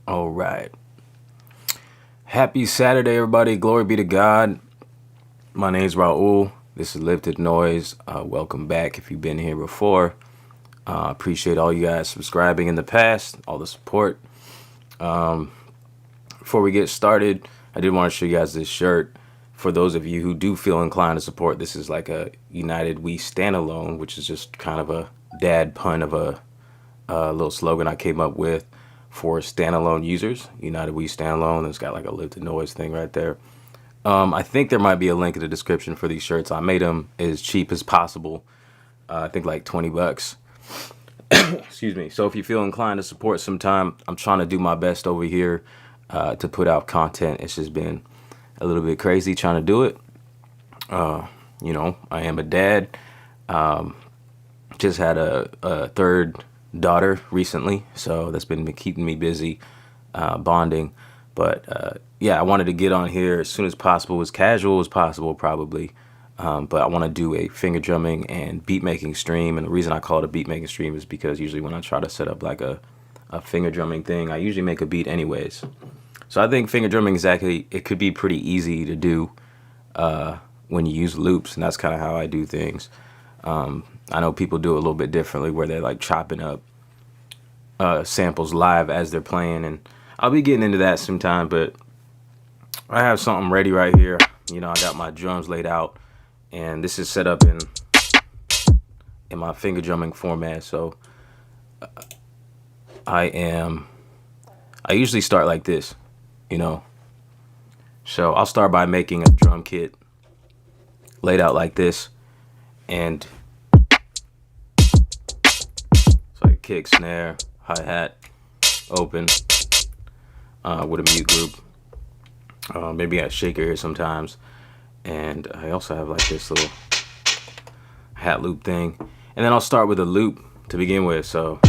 All right. Happy Saturday, everybody. Glory be to God. My name's Raul. This is Lifted Noise. Welcome back if you've been here before. Appreciate all you guys subscribing in the past, all the support. Before we get started, I did want to show you guys this shirt. For those of you who do feel inclined to support, this is like a United We Stand Alone, which is just kind of a dad pun of a little slogan I came up with for standalone users. United We Stand Alone. It's got like a Lifted Noise thing right there. I think there might be a link in the description for these shirts. I made them as cheap as possible. I think like 20 bucks. Excuse me. So if you feel inclined to support sometime, I'm trying to do my best over here to put out content. It's just been a little bit crazy trying to do it. You know, I am a dad. Just had a third daughter recently, so that's been keeping me busy, bonding. But yeah, I wanted to get on here as soon as possible, as casual as possible, probably. But I want to do a finger drumming and beat making stream, and the reason I call it a beat making stream is because usually when I try to set up like a finger drumming thing, I usually make a beat anyways. So I think finger drumming exactly, it could be pretty easy to do when you use loops, and that's kind of how I do things. I know people do it a little bit differently where they're like chopping up samples live as they're playing, and I'll be getting into that sometime, but I have something ready right here. You know, I got my drums laid out, and this is set up in my finger drumming format. So I usually start like this, you know. So I'll start by making a drum kit laid out like this, and so like kick, snare, hi-hat, open, with a mute group. Maybe a shaker here sometimes. And I also have like this little hat loop thing. And then I'll start with a loop to begin with. So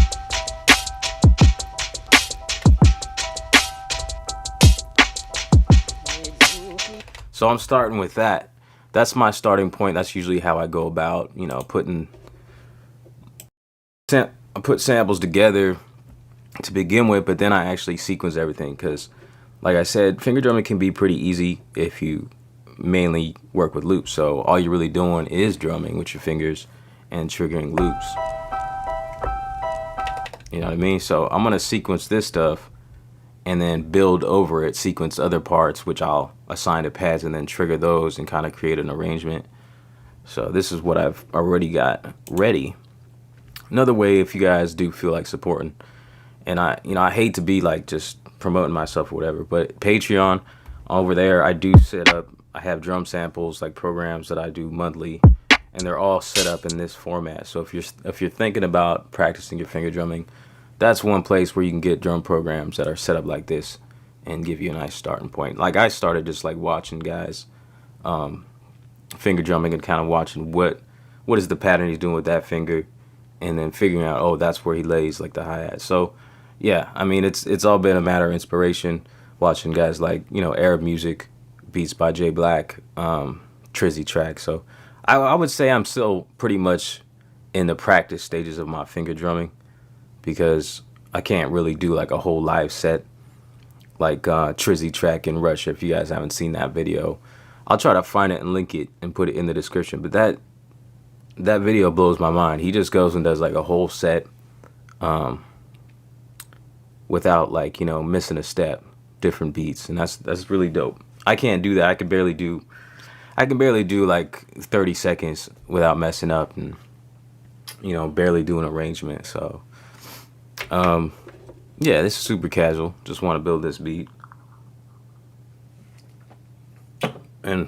I'm starting with that. That's my starting point. That's usually how I go about, you know, I put samples together to begin with, but then I actually sequence everything because, like I said, finger drumming can be pretty easy if you mainly work with loops. So all you're really doing is drumming with your fingers and triggering loops. You know what I mean? So I'm gonna sequence this stuff and then build over it, sequence other parts, which I'll assign to pads and then trigger those and kind of create an arrangement. So this is what I've already got ready. Another way, if you guys do feel like supporting, and I hate to be like just promoting myself or whatever, but Patreon, over there I do set up, I have drum samples, like programs that I do monthly, and they're all set up in this format. So if you're thinking about practicing your finger drumming, that's one place where you can get drum programs that are set up like this and give you a nice starting point. Like I started just like watching guys finger drumming and kind of watching what is the pattern he's doing with that finger, and then figuring out, oh, that's where he lays like the hi-hat. So yeah, I mean, it's all been a matter of inspiration, watching guys like, you know, Arab music, beats by J Black, Trizzy Track. So I would say I'm still pretty much in the practice stages of my finger drumming, because I can't really do like a whole live set like Trizzy Track in Russia. If you guys haven't seen that video, I'll try to find it and link it and put it in the description. But that video blows my mind. He just goes and does like a whole set without, like, you know, missing a step, different beats, and that's really dope. I can't do that. I can barely do like 30 seconds without messing up, and, you know, barely do an arrangement. So yeah, this is super casual. Just want to build this beat, and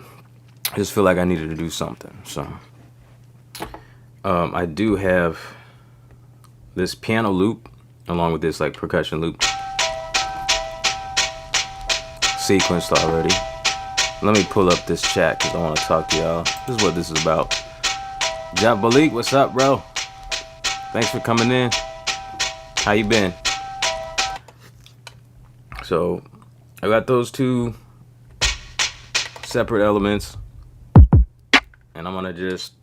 I just feel like I needed to do something. So I do have this piano loop along with this like percussion loop sequenced already. Let me pull up this chat because I want to talk to y'all. This is what this is about. Jabalik, what's up, bro? Thanks for coming in. How you been? So I got those two separate elements, and I'm gonna just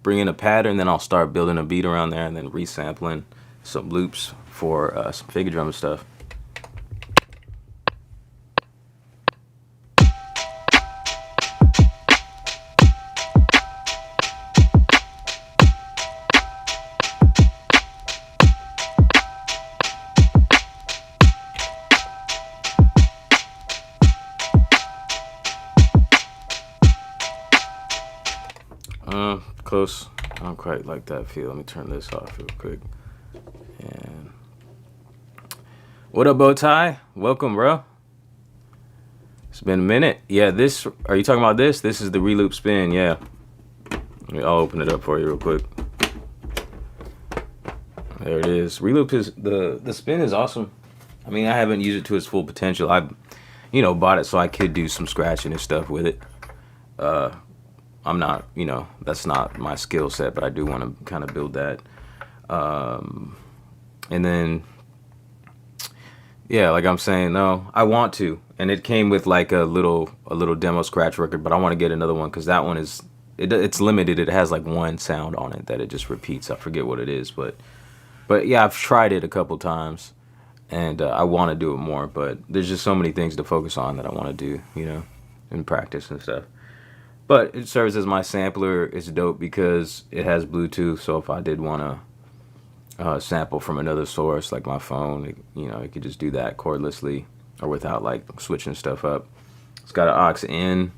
bring in a pattern, then I'll start building a beat around there, and then resampling some loops for some finger drum stuff. close. I don't quite like that feel. Let me turn this off real quick. And what up, Bowtie? Welcome, bro. It's been a minute. Yeah, this, are you talking about this? This is the Reloop spin, yeah. I'll open it up for you real quick. There it is. Reloop is, the spin is awesome. I mean, I haven't used it to its full potential. I, you know, bought it so I could do some scratching and stuff with it. I'm not, you know, that's not my skill set, but I do want to kind of build that. And then, yeah, like I'm saying, no, I want to. And it came with like a little demo scratch record, but I want to get another one because that one is, it's limited. It has like one sound on it that it just repeats. I forget what it is, but yeah, I've tried it a couple times, and I want to do it more. But there's just so many things to focus on that I want to do, you know, in practice and stuff. But it serves as my sampler. It's dope because it has Bluetooth. So if I did want to sample from another source, like my phone, it, you know, it could just do that cordlessly or without like switching stuff up. It's got an aux in.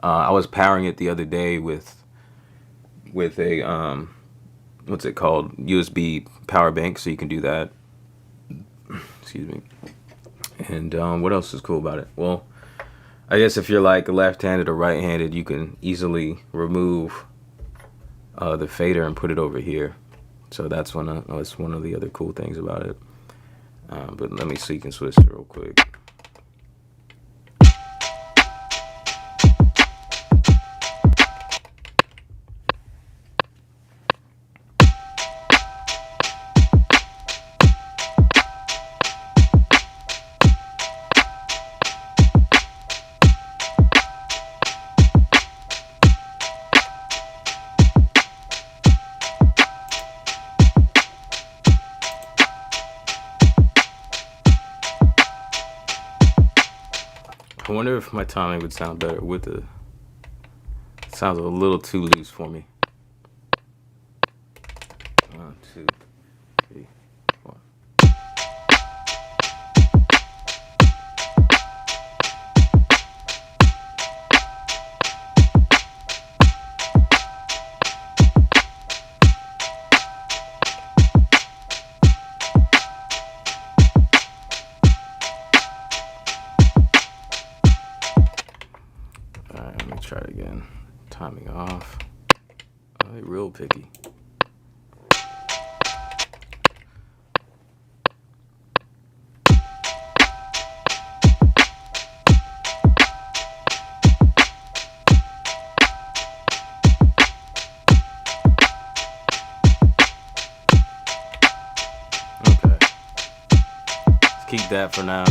I was powering it the other day with a what's it called, USB power bank, so you can do that. Excuse me. And what else is cool about it? Well, I guess if you're like left-handed or right-handed, you can easily remove the fader and put it over here. So that's one of the other cool things about it. But let me see, you can switch it real quick. I wonder if my timing would sound better with the, it sounds a little too loose for me. 1, 2, 3, 4. Alright, let me try it again. Timing off. Oh, they're real picky. Okay. Let's keep that for now.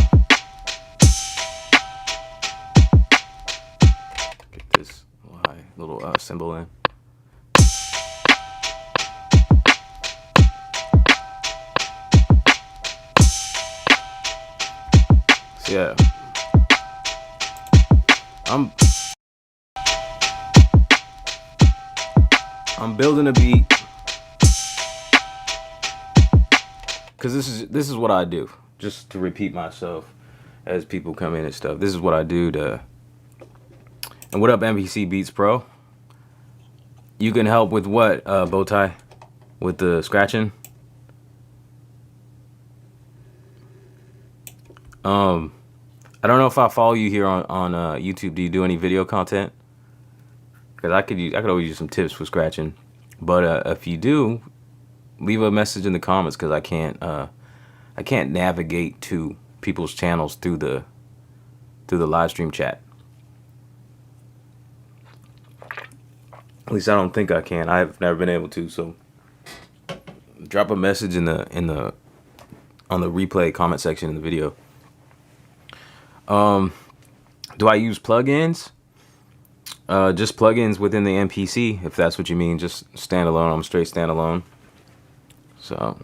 Get this little cymbal in. So yeah, I'm building a beat because this is what I do. Just to repeat myself as people come in and stuff. This is what I do to. And what up, MPC Beats Pro? You can help with what, Bowtie? With the scratching? I don't know if I follow you here on YouTube. Do you do any video content? Because I could always use some tips for scratching. But if you do, leave a message in the comments because I can't navigate to people's channels through the live stream chat. At least I don't think I can. I've never been able to. So drop a message on the replay comment section in the video. Do I use plugins? Just plugins within the MPC, if that's what you mean. Just standalone. I'm straight standalone. So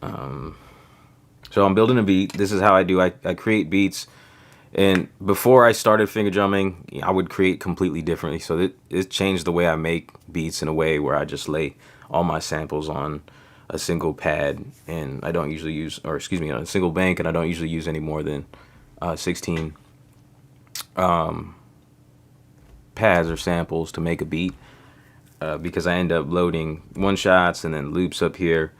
I'm building a beat. This is how I do. I create beats. And before I started finger drumming, I would create completely differently. So it changed the way I make beats in a way where I just lay all my samples on a single pad, and I don't usually use, or excuse me, on a single bank, and I don't usually use any more than 16 pads or samples to make a beat. because I end up loading one shots and then loops up here.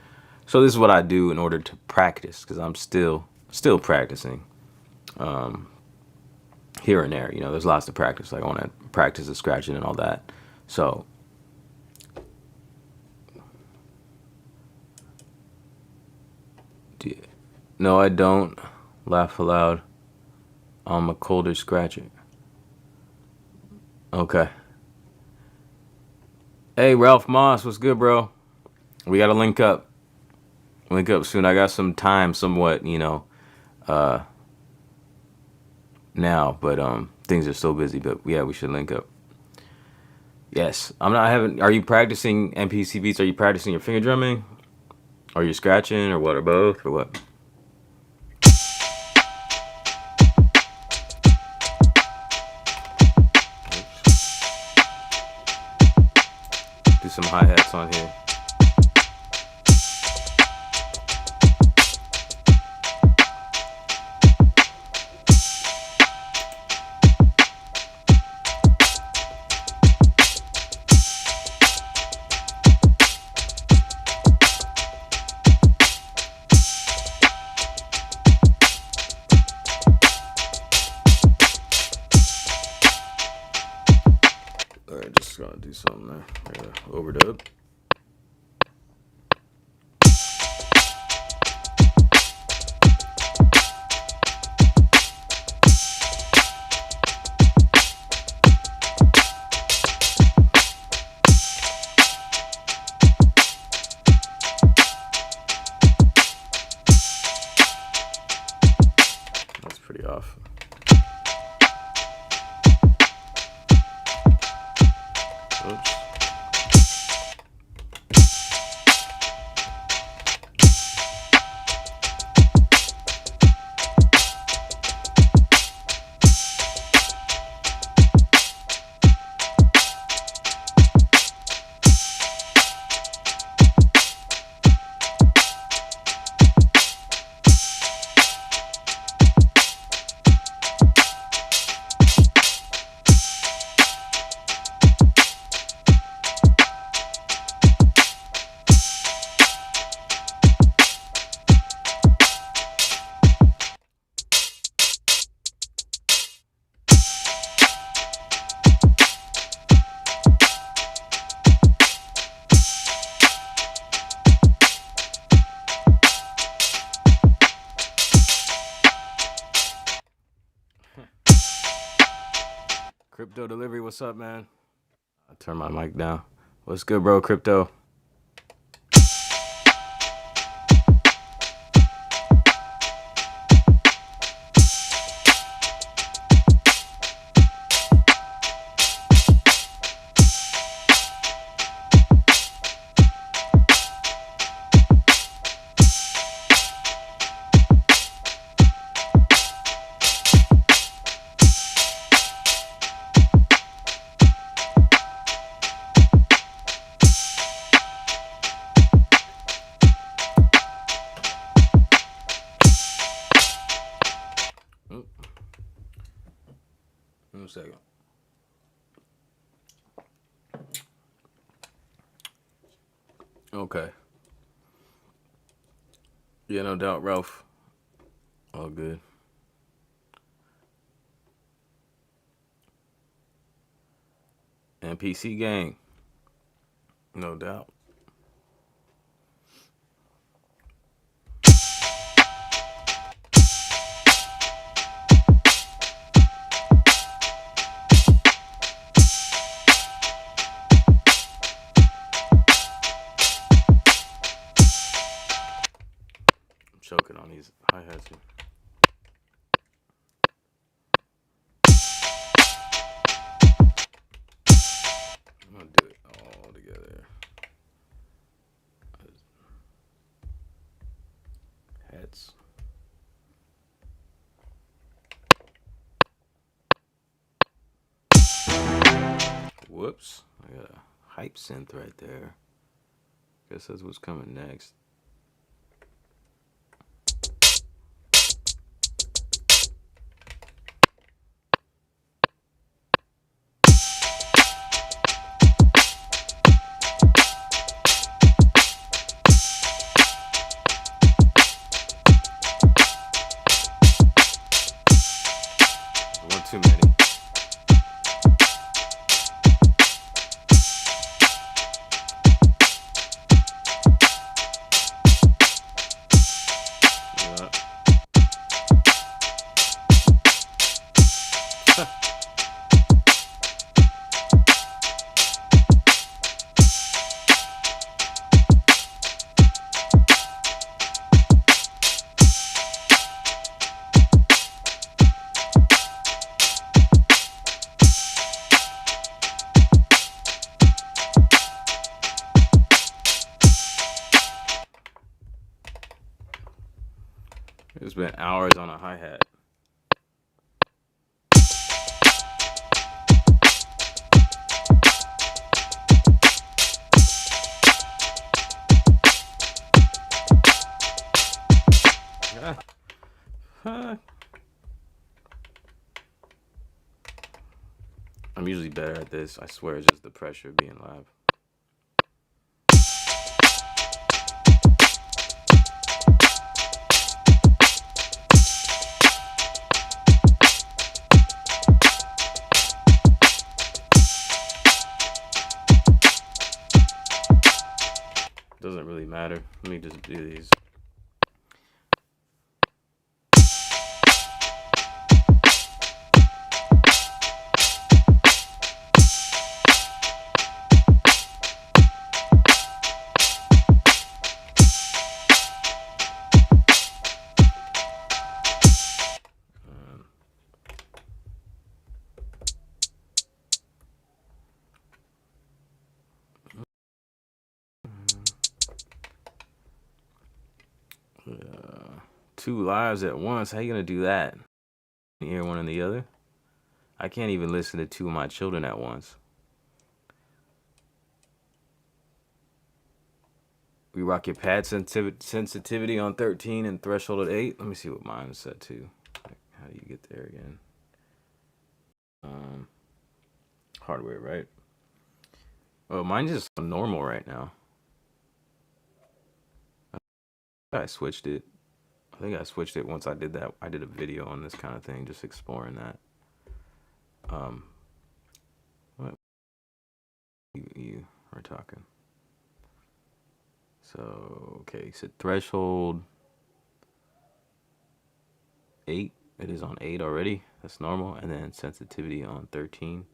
So this is what I do in order to practice, because I'm still practicing here and there. You know, there's lots to practice. Like I want to practice the scratching and all that. So no, I don't laugh aloud. I'm a colder scratcher. Okay. Hey, Ralph Moss, what's good, bro? We gotta link up. Link up soon. I got some time, somewhat, you know, now, but things are still busy. But yeah, we should link up. Yes, I'm not having. Are you practicing MPC beats? Are you practicing your finger drumming? Are you scratching, or what, or both, or what? Do some hi-hats on here. Alright, just gonna do something there. I gotta overdub. That's pretty off. Oops. Crypto delivery, what's up, man? I'll turn my mic down. What's good, bro? Crypto. One second. Okay. Yeah, no doubt, Ralph. All good. MPC gang. No doubt. Choking on these hi-hats here. I'm gonna do it all together. Hats. Whoops. I got a hype synth right there. Guess that's what's coming next. It's been hours on a hi-hat. I'm usually better at this. I swear it's just the pressure of being live. Doesn't really matter. Let me just do these. Two lives at once. How you gonna do that? You hear one and the other? I can't even listen to two of my children at once. We rock your pad sensitivity on 13 and threshold at 8. Let me see what mine is set to. How do you get there again? Hardware, right? Oh, mine's just normal right now. I switched it. I think I switched it once I did that. I did a video on this kind of thing, just exploring that. What you are talking? So okay, so threshold 8. It is on 8 already. That's normal, and then sensitivity on 13.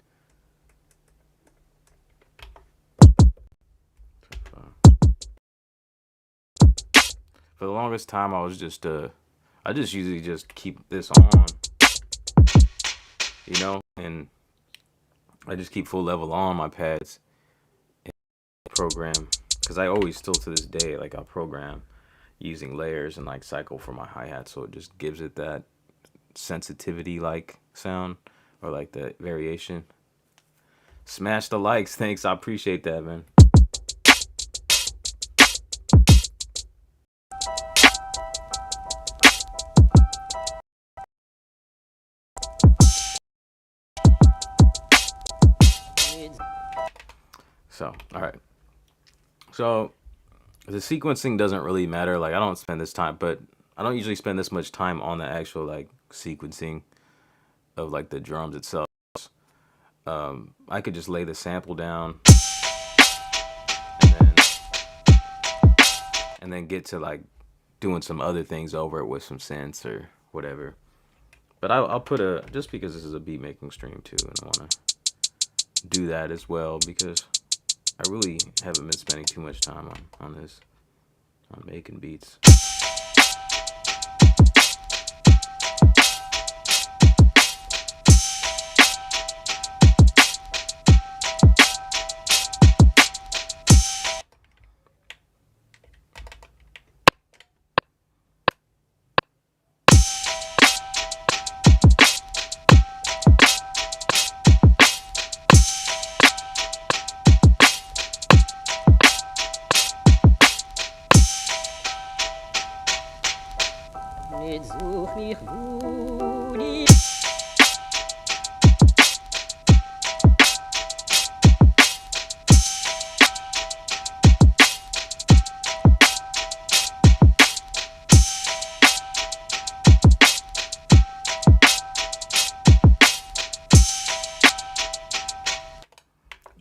For the longest time, I was just I just usually just keep this on, you know, and I just keep full level on my pads and program, because I always still to this day, like, I'll program using layers and like cycle for my hi-hat, so it just gives it that sensitivity like sound, or like the variation. Smash the likes, thanks, I appreciate that, man. So, all right. So the sequencing doesn't really matter. Like, I don't spend this time, but I don't usually spend this much time on the actual like sequencing of like the drums itself. I could just lay the sample down and then get to like doing some other things over it with some synths or whatever. But I'll put just because this is a beat making stream too, and I want to do that as well, because I really haven't been spending too much time on this, on making beats.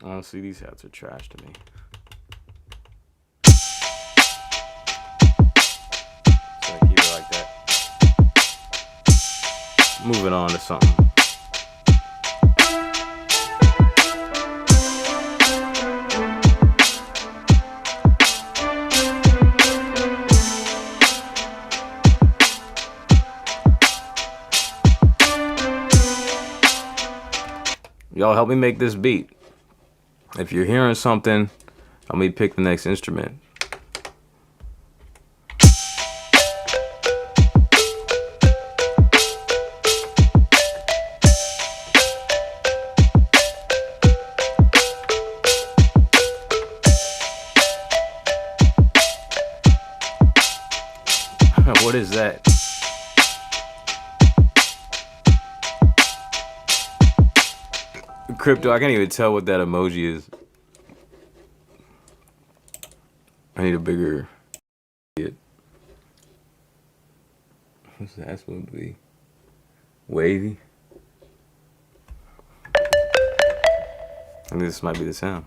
Honestly, these hats are trash to me. So I keep it like that. Moving on to something. Y'all help me make this beat. If you're hearing something, let me pick the next instrument. What is that? Crypto, I can't even tell what that emoji is. I need a bigger... What's that supposed to be? Wavy? I think this might be the sound.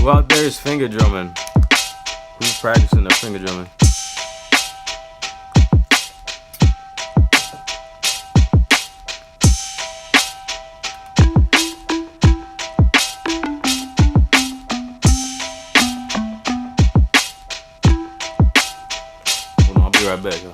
Who out there is finger drumming? Who's practicing their finger drumming? Hold on, I'll be right back, yo.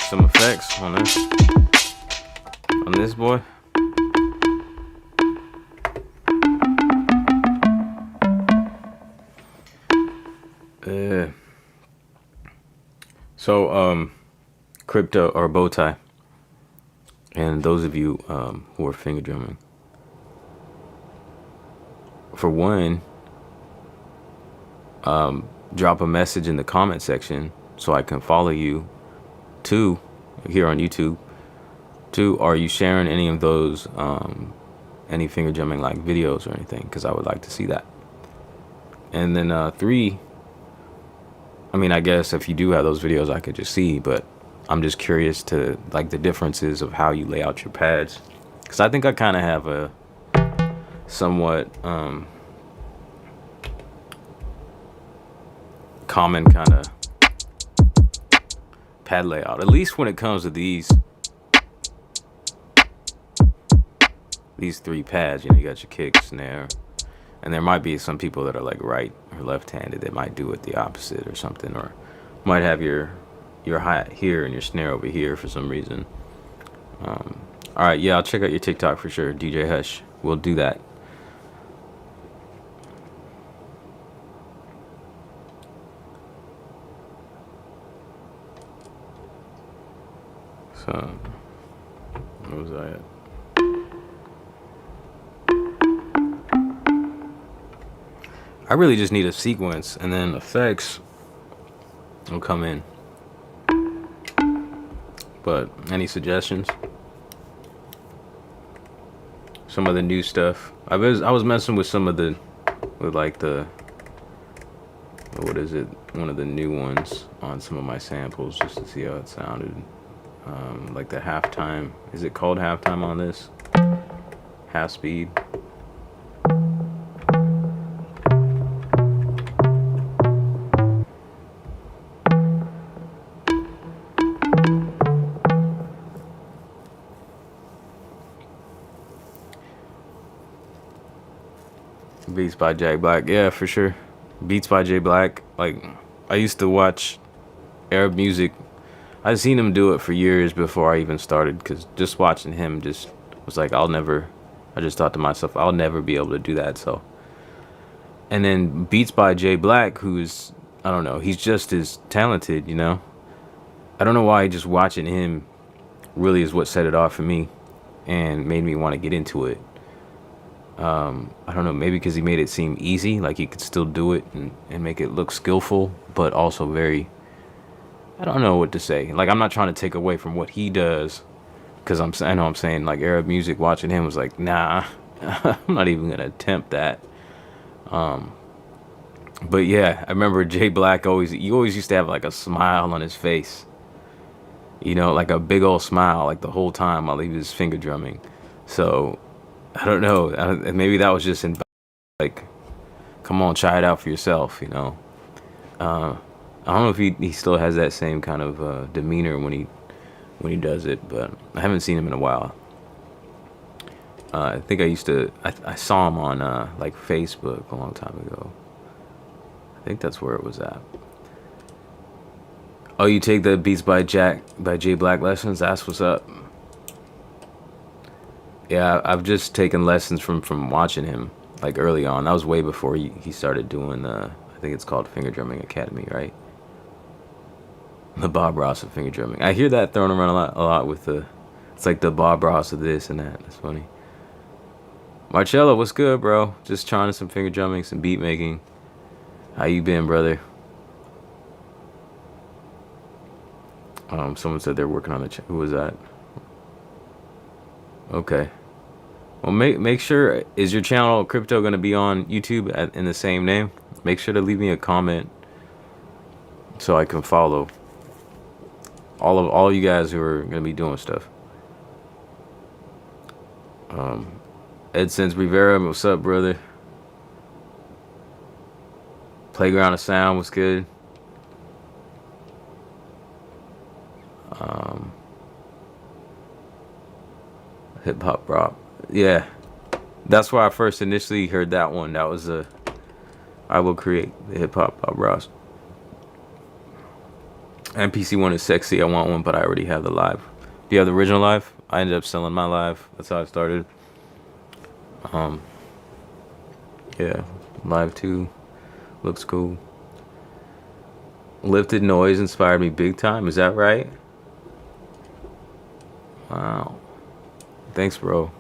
Some effects on this boy. So crypto or bow tie, and those of you who are finger drumming, for one, drop a message in the comment section so I can follow you. 2, here on YouTube. 2, are you sharing any of those any finger drumming like videos or anything? Because I would like to see that. And then 3, I mean, I guess if you do have those videos I could just see, but I'm just curious to like the differences of how you lay out your pads, because I think I kind of have a somewhat common kind of pad layout, at least when it comes to these 3 pads. You know, you got your kick, snare, and there might be some people that are like right or left-handed that might do it the opposite or something, or might have your hi-hat here and your snare over here for some reason. All right, yeah, I'll check out your TikTok for sure, DJ Hush. We'll do that. What was I at? I really just need a sequence, and then effects will come in. But any suggestions? Some of the new stuff. I was messing with some of the, with like the, what is it? One of the new ones on some of my samples just to see how it sounded. Like the halftime. Is it called halftime on this? Half speed. Beats by J Black, yeah, for sure. Beats by J Black. Like, I used to watch Arab music. I've seen him do it for years before I even started, because just watching him just was like, I just thought to myself, I'll never be able to do that. So, and then Beats by J Black, who's, I don't know, he's just as talented, you know. I don't know why just watching him really is what set it off for me and made me want to get into it. I don't know, maybe because he made it seem easy, like he could still do it and make it look skillful, but also very, I don't know what to say. Like, I'm not trying to take away from what he does, because I know I'm saying, like, Arab music, watching him was like, nah, I'm not even going to attempt that. But yeah, I remember Jay Black he always used to have like a smile on his face. You know, like a big old smile, like the whole time while he was finger drumming. So, I don't know. Maybe that was just like, come on, try it out for yourself, you know. I don't know if he still has that same kind of demeanor when he does it, but I haven't seen him in a while. I think I saw him on like Facebook a long time ago. I think that's where it was at. Oh, you take the Beats by J Black lessons? That's what's up. Yeah, I've just taken lessons from watching him, like early on. That was way before he started doing I think it's called Finger Drumming Academy, right? The Bob Ross of finger drumming. I hear that thrown around a lot with it's like the Bob Ross of this and that. That's funny. Marcello, what's good, bro? Just trying some finger drumming, some beat making. How you been, brother? Someone said they're working on the who was that? Okay. Well, make sure, is your channel Crypto gonna be on YouTube in the same name? Make sure to leave me a comment so I can follow all you guys who are gonna be doing stuff. Edsense Rivera, what's up, brother? Playground of Sound was good. Hip hop rock, yeah. That's why I first initially heard that one. That was I Will Create, the hip hop Bob Ross. MPC ONE is sexy. I want one, but I already have the live. Do you have the original live? I ended up selling my live. That's how I started. Yeah, live 2 looks cool. Lifted Noise inspired me big time. Is that right? Wow. Thanks, bro.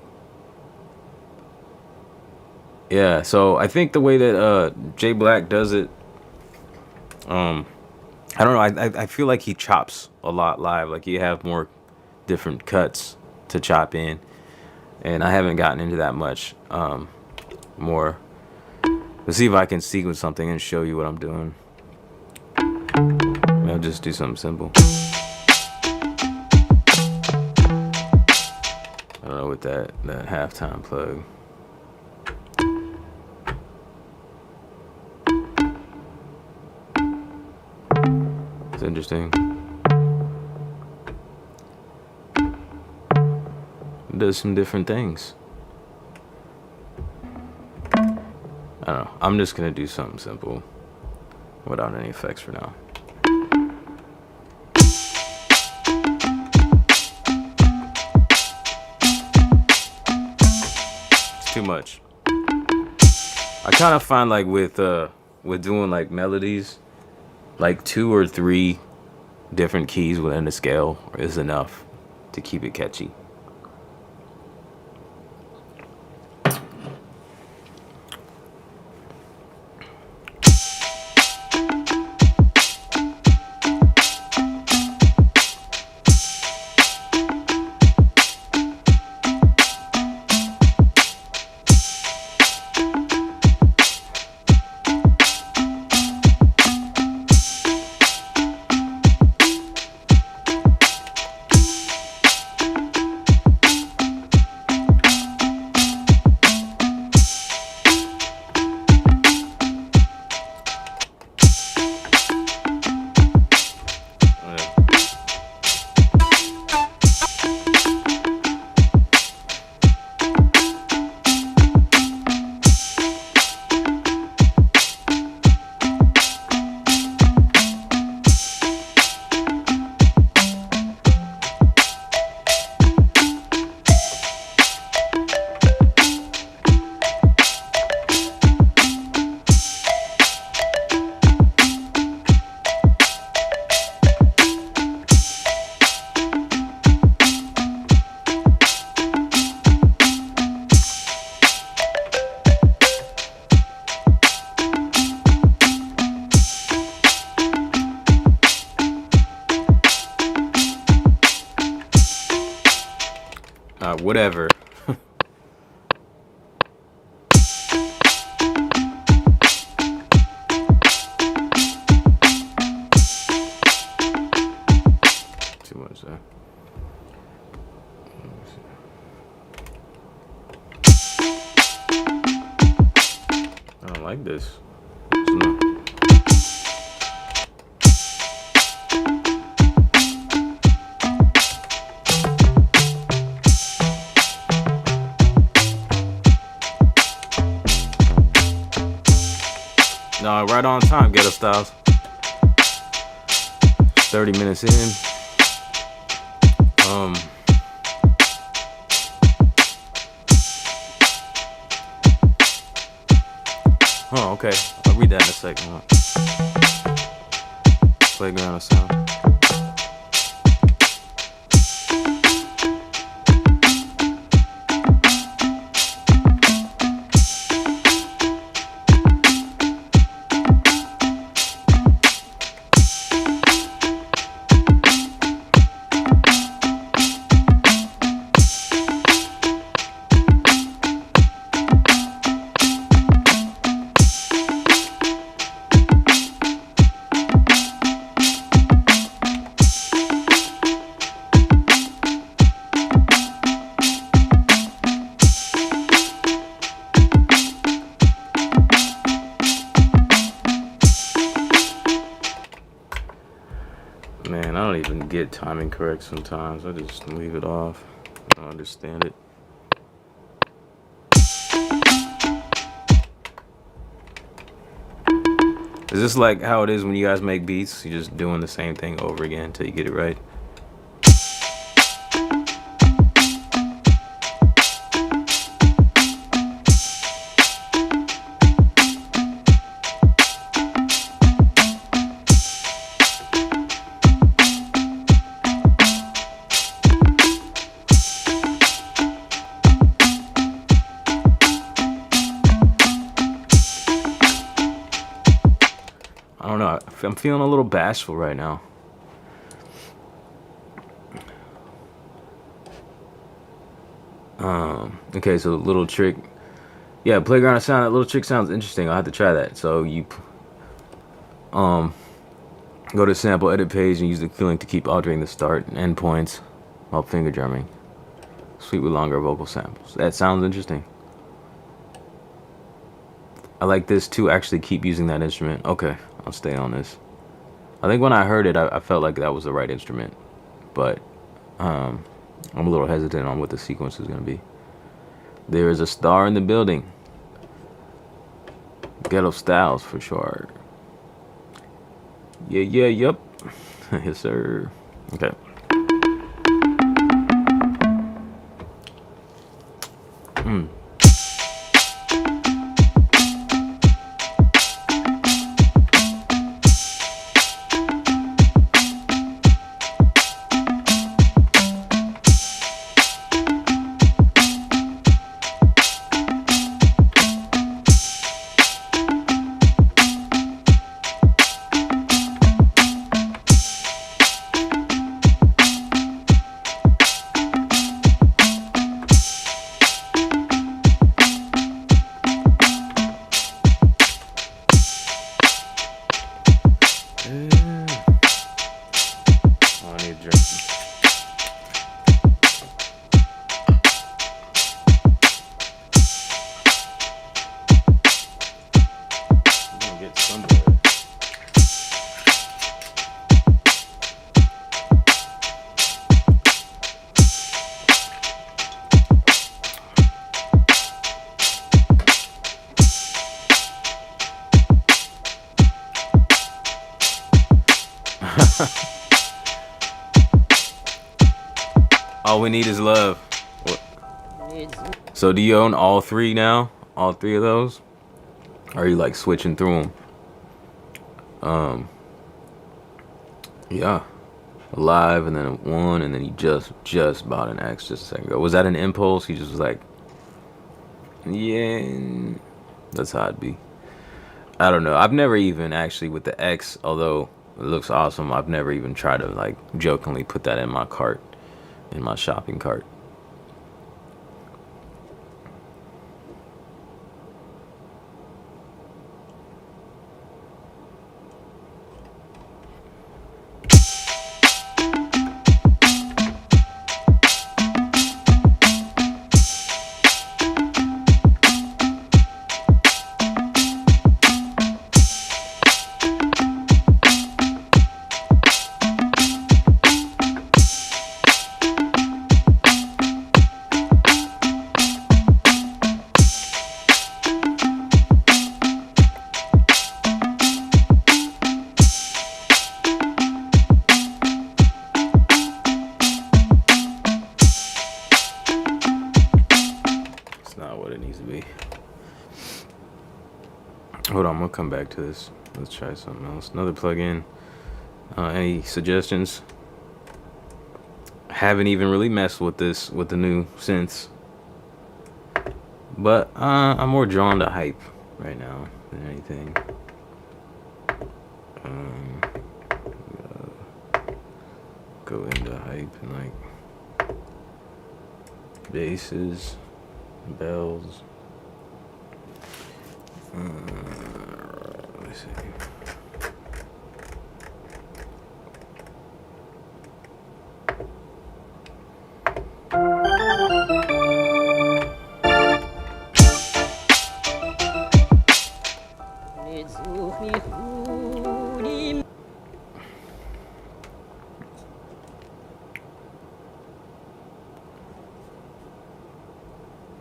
Yeah, so I think the way that Jay Black does it, I don't know. I feel like he chops a lot live. Like, you have more different cuts to chop in, and I haven't gotten into that much. More. Let's see if I can sequence something and show you what I'm doing. I'll just do something simple. I don't know, with that halftime plug. It's interesting. It does some different things. I don't know. I'm just gonna do something simple without any effects for now. It's too much. I kind of find like with doing like melodies, like 2 or 3 different keys within the scale is enough to keep it catchy. Whatever. Too much there. I don't like this. No, right on time, Ghetto Styles. 30 minutes in. Oh, okay. I'll read that in a second. Playground of sound. Man, I don't even get timing correct sometimes. I just leave it off. I don't understand it. Is this like how it is when you guys make beats? You're just doing the same thing over again until you get it right? I don't know. I'm feeling a little bashful right now. Okay, so little trick. Yeah, playground of sound. That little trick sounds interesting. I'll have to try that. So you go to sample edit page and use the key link to keep altering the start and end points while finger drumming. Sweet with longer vocal samples. That sounds interesting. I like this to actually keep using that instrument. Okay, I'll stay on this. I think when I heard it, I felt like that was the right instrument, but I'm a little hesitant on what the sequence is going to be. There is a star in the building. Ghetto Styles for sure. Yeah, yep. Yes, sir. Okay. All we need is love. What? So do you own all three now? All three of those? Or are you like switching through them? Yeah. Live and then one, and then he just bought an X just a second ago. Was that an impulse? He just was like, yeah, that's how it'd be. I don't know. I've never even actually with the X, although it looks awesome, I've never even tried to like jokingly put that in my cart, in my shopping cart. That's not what it needs to be. Hold on, I'm gonna come back to this. Let's try something else. Another plugin. Any suggestions? Haven't even really messed with this with the new synths, but I'm more drawn to hype right now than anything. Go into hype and like basses, bells. Let me see.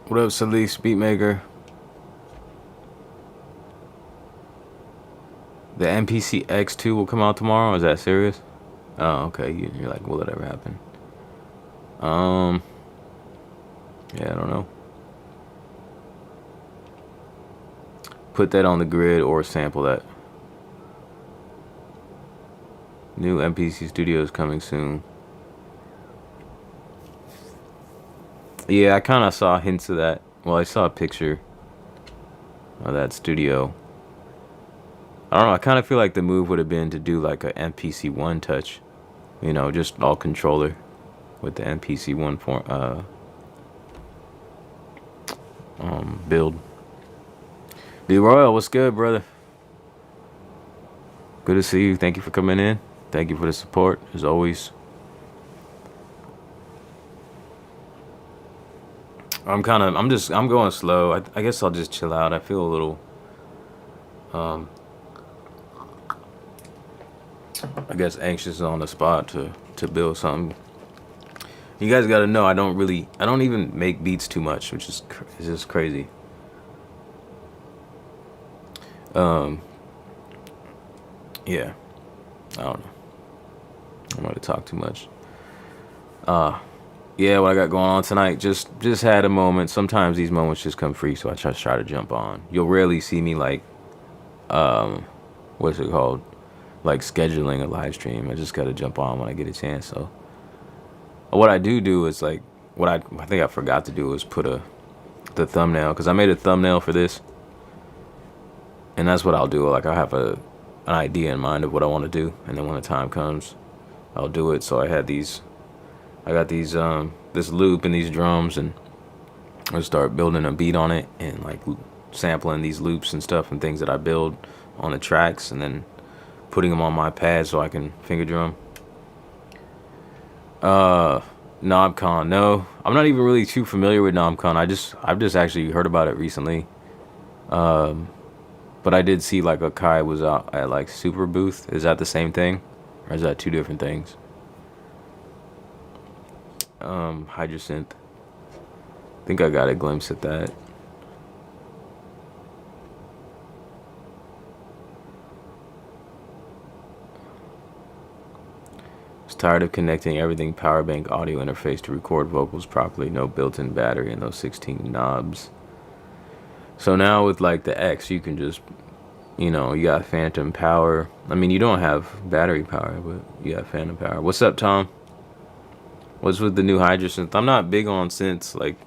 What up, Salise Beatmaker? The MPC X2 will come out tomorrow. Is that serious? Oh, okay. You're like, will it ever happen? Yeah, I don't know. Put that on the grid or sample that. New MPC Studios coming soon. Yeah, I kind of saw hints of that. Well, I saw a picture of that studio. I don't know. I kind of feel like the move would have been to do like a MPC ONE touch. You know, just all controller with the MPC ONE form, build. B Royal, what's good, brother? Good to see you. Thank you for coming in. Thank you for the support, as always. I'm going slow. I guess I'll just chill out. I feel a little, I guess anxious on the spot to build something. You guys got to know I don't even make beats too much, which is just crazy. Yeah, I don't know. I'm going to talk too much. Yeah, what I got going on tonight, just had a moment. Sometimes these moments just come free, so I just try to jump on. You'll rarely see me like, what's it called? Like scheduling a live stream. I just got to jump on when I get a chance. So what I do is like, what I think I forgot to do is put the thumbnail, because I made a thumbnail for this. And that's what I'll do. Like, I have an idea in mind of what I want to do, and then when the time comes, I'll do it. So I got these this loop and these drums, and I'll start building a beat on it and like sampling these loops and stuff and things that I build on the tracks, and then putting them on my pad so I can finger drum. Knobcon, no, I'm not even really too familiar with Knobcon. I've just actually heard about it recently. But I did see like Akai was out at like Super Booth. Is that the same thing, or is that two different things? Hydrosynth. I think I got a glimpse at that. Was tired of connecting everything power bank audio interface to record vocals properly. No built-in battery and those 16 knobs. So now with like the X, you can just, you know, you got phantom power. I mean, you don't have battery power, but you got phantom power. What's up, Tom? What's with the new Hydrosynth? I'm not big on synths. Like,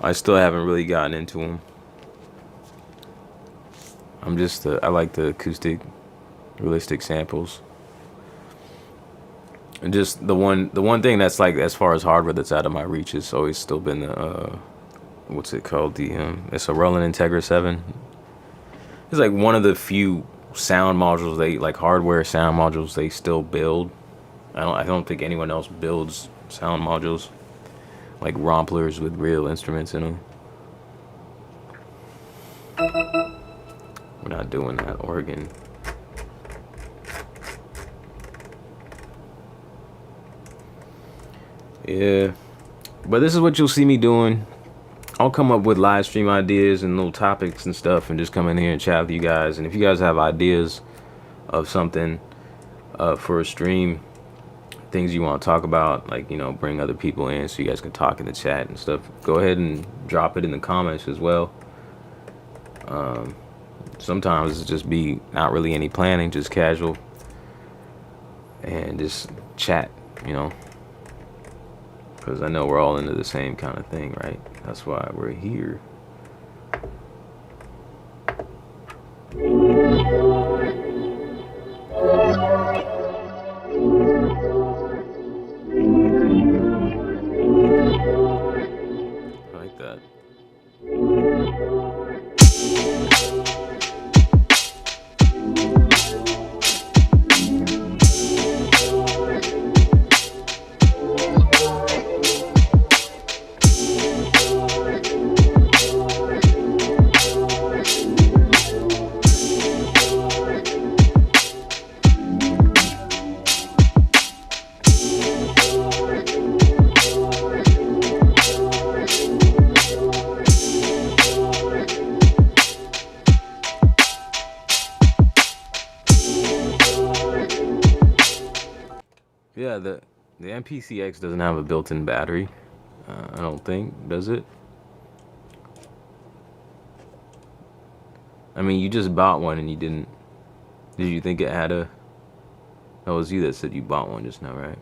I still haven't really gotten into them. I'm just, I like the acoustic, realistic samples. And just the one thing that's like, as far as hardware that's out of my reach, has always still been the, what's it called? It's a Roland Integra 7. It's like one of the few sound modules like hardware sound modules they still build. I don't think anyone else builds sound modules like romplers with real instruments in them. We're not doing that organ. Yeah, but this is what you'll see me doing. I'll come up with live stream ideas and little topics and stuff, and just come in here and chat with you guys. And if you guys have ideas of something for a stream, things you want to talk about, like, you know, bring other people in so you guys can talk in the chat and stuff, go ahead and drop it in the comments as well. Sometimes it's just be not really any planning, just casual and just chat, you know, because I know we're all into the same kind of thing, right? That's why we're here. I like that. Yeah, the MPCX doesn't have a built-in battery. I don't think, does it? I mean, you just bought one and you didn't. Did you think it had a? That was you that said you bought one just now, right?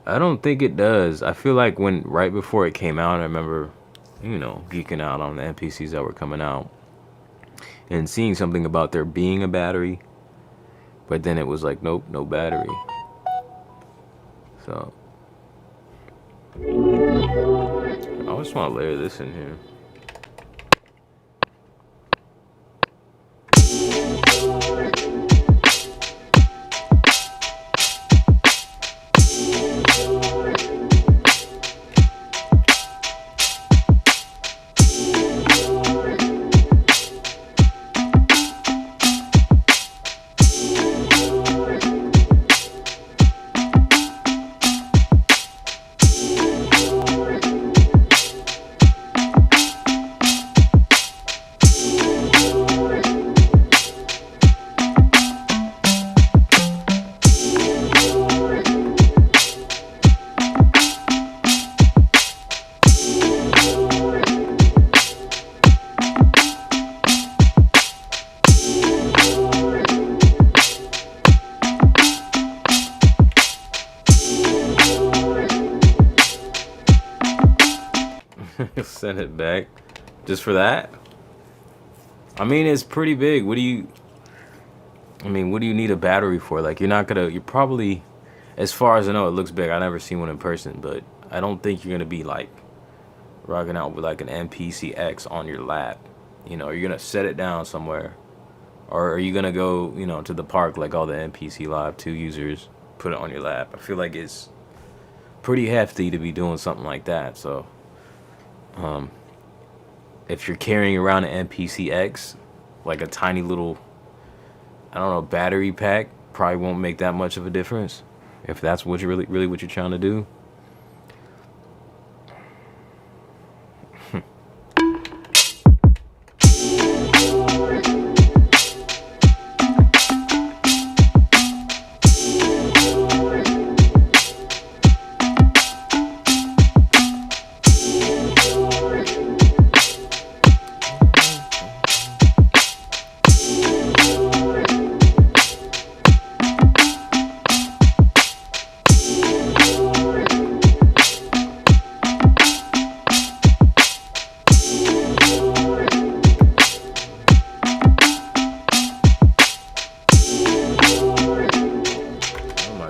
I don't think it does. I feel like when right before it came out, I remember, you know, geeking out on the MPCs that were coming out and seeing something about there being a battery. But then it was like, nope, no battery. So I just want to layer this in here. Send it back just for that. I mean, it's pretty big. What do you need a battery for? Like, you're probably, as far as I know, it looks big. I've never seen one in person, but I don't think you're gonna be like rocking out with like an MPCX on your lap. You know, you're gonna set it down somewhere, or are you gonna go, you know, to the park like all the MPC Live 2 users, put it on your lap? I feel like it's pretty hefty to be doing something like that. So if you're carrying around an MPCX, like a tiny little, I don't know, battery pack, probably won't make that much of a difference if that's what you're really what you're trying to do.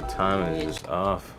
Timing is just off.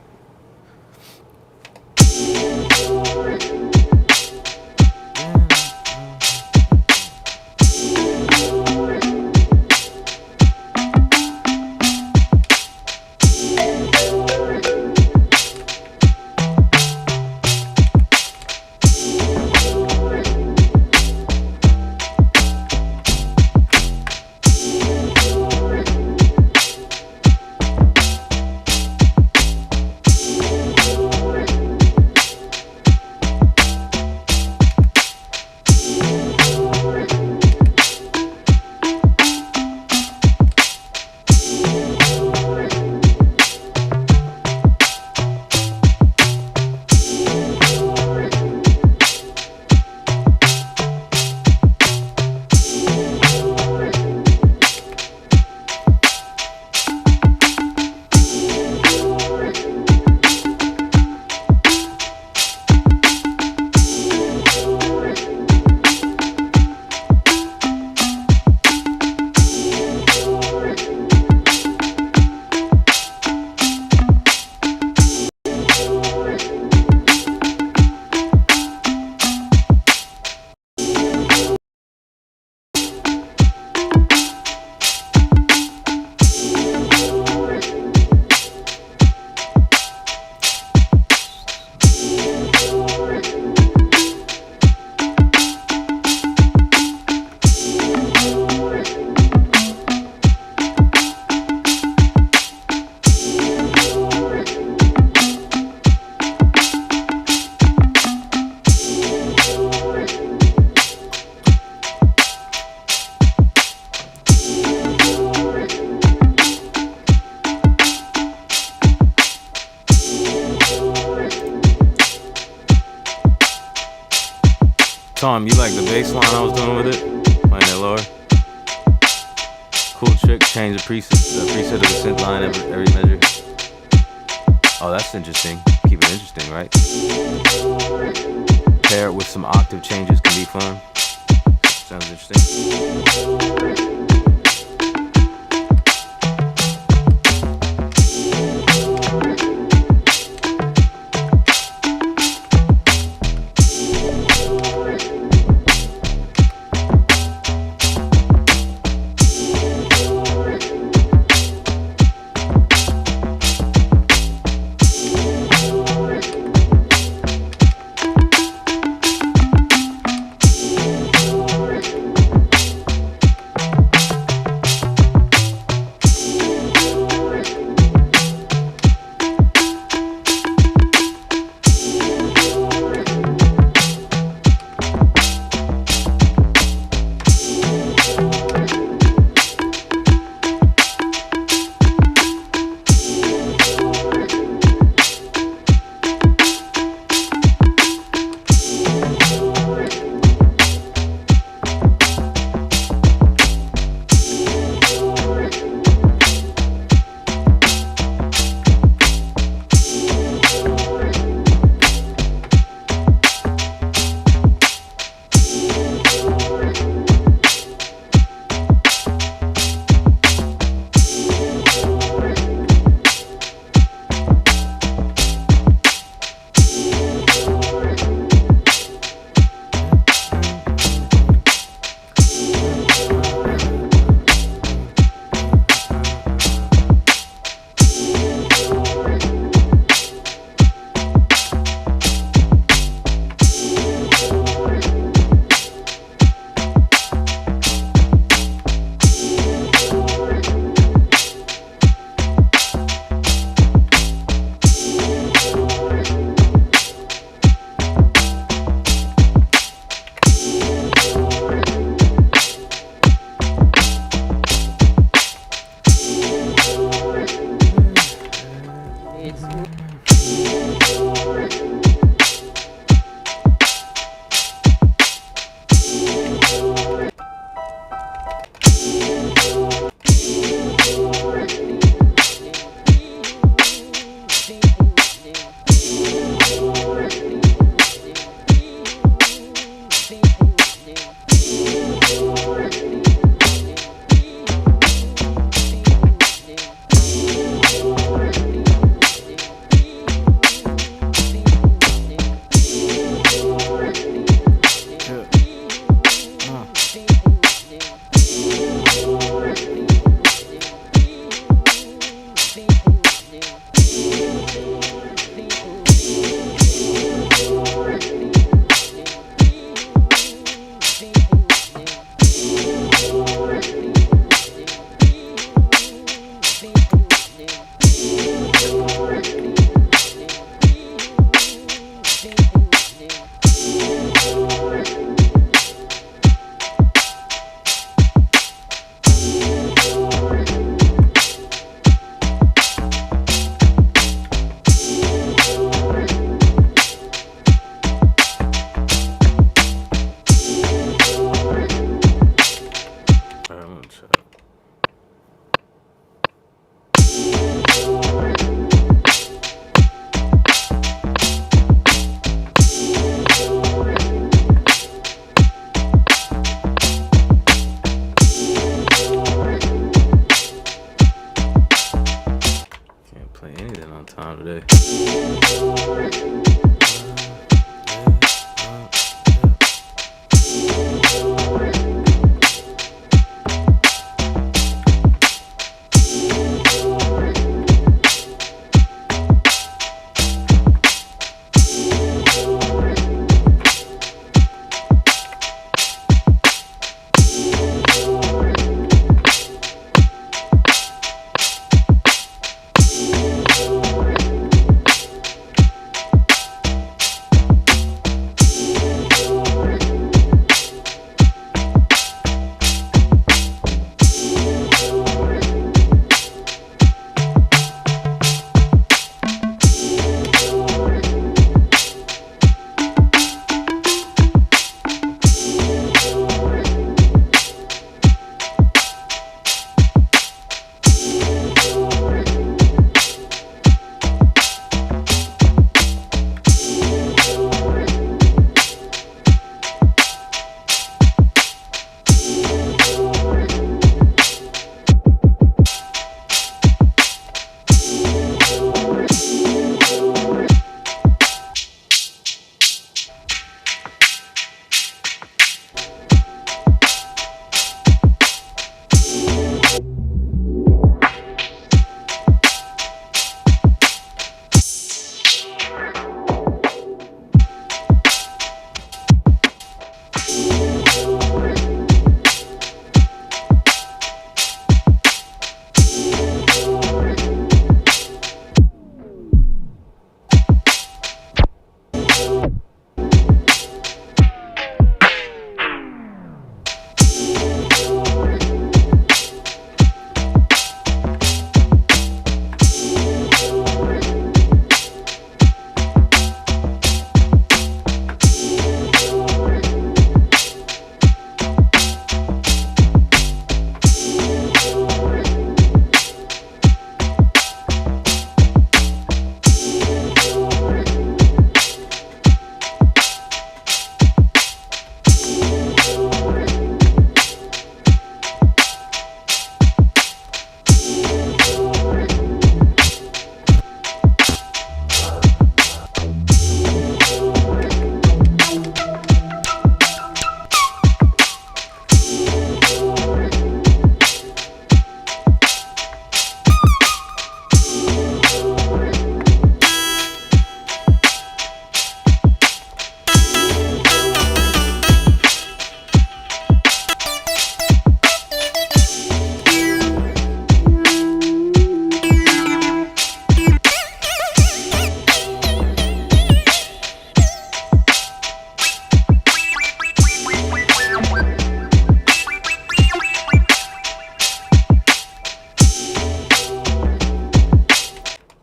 Tom, you like the bass line I was doing with it? Playing it lower? Cool trick, change the preset of the synth line every measure. Oh, that's interesting. Keep it interesting, right? Pair it with some octave changes can be fun. Sounds interesting.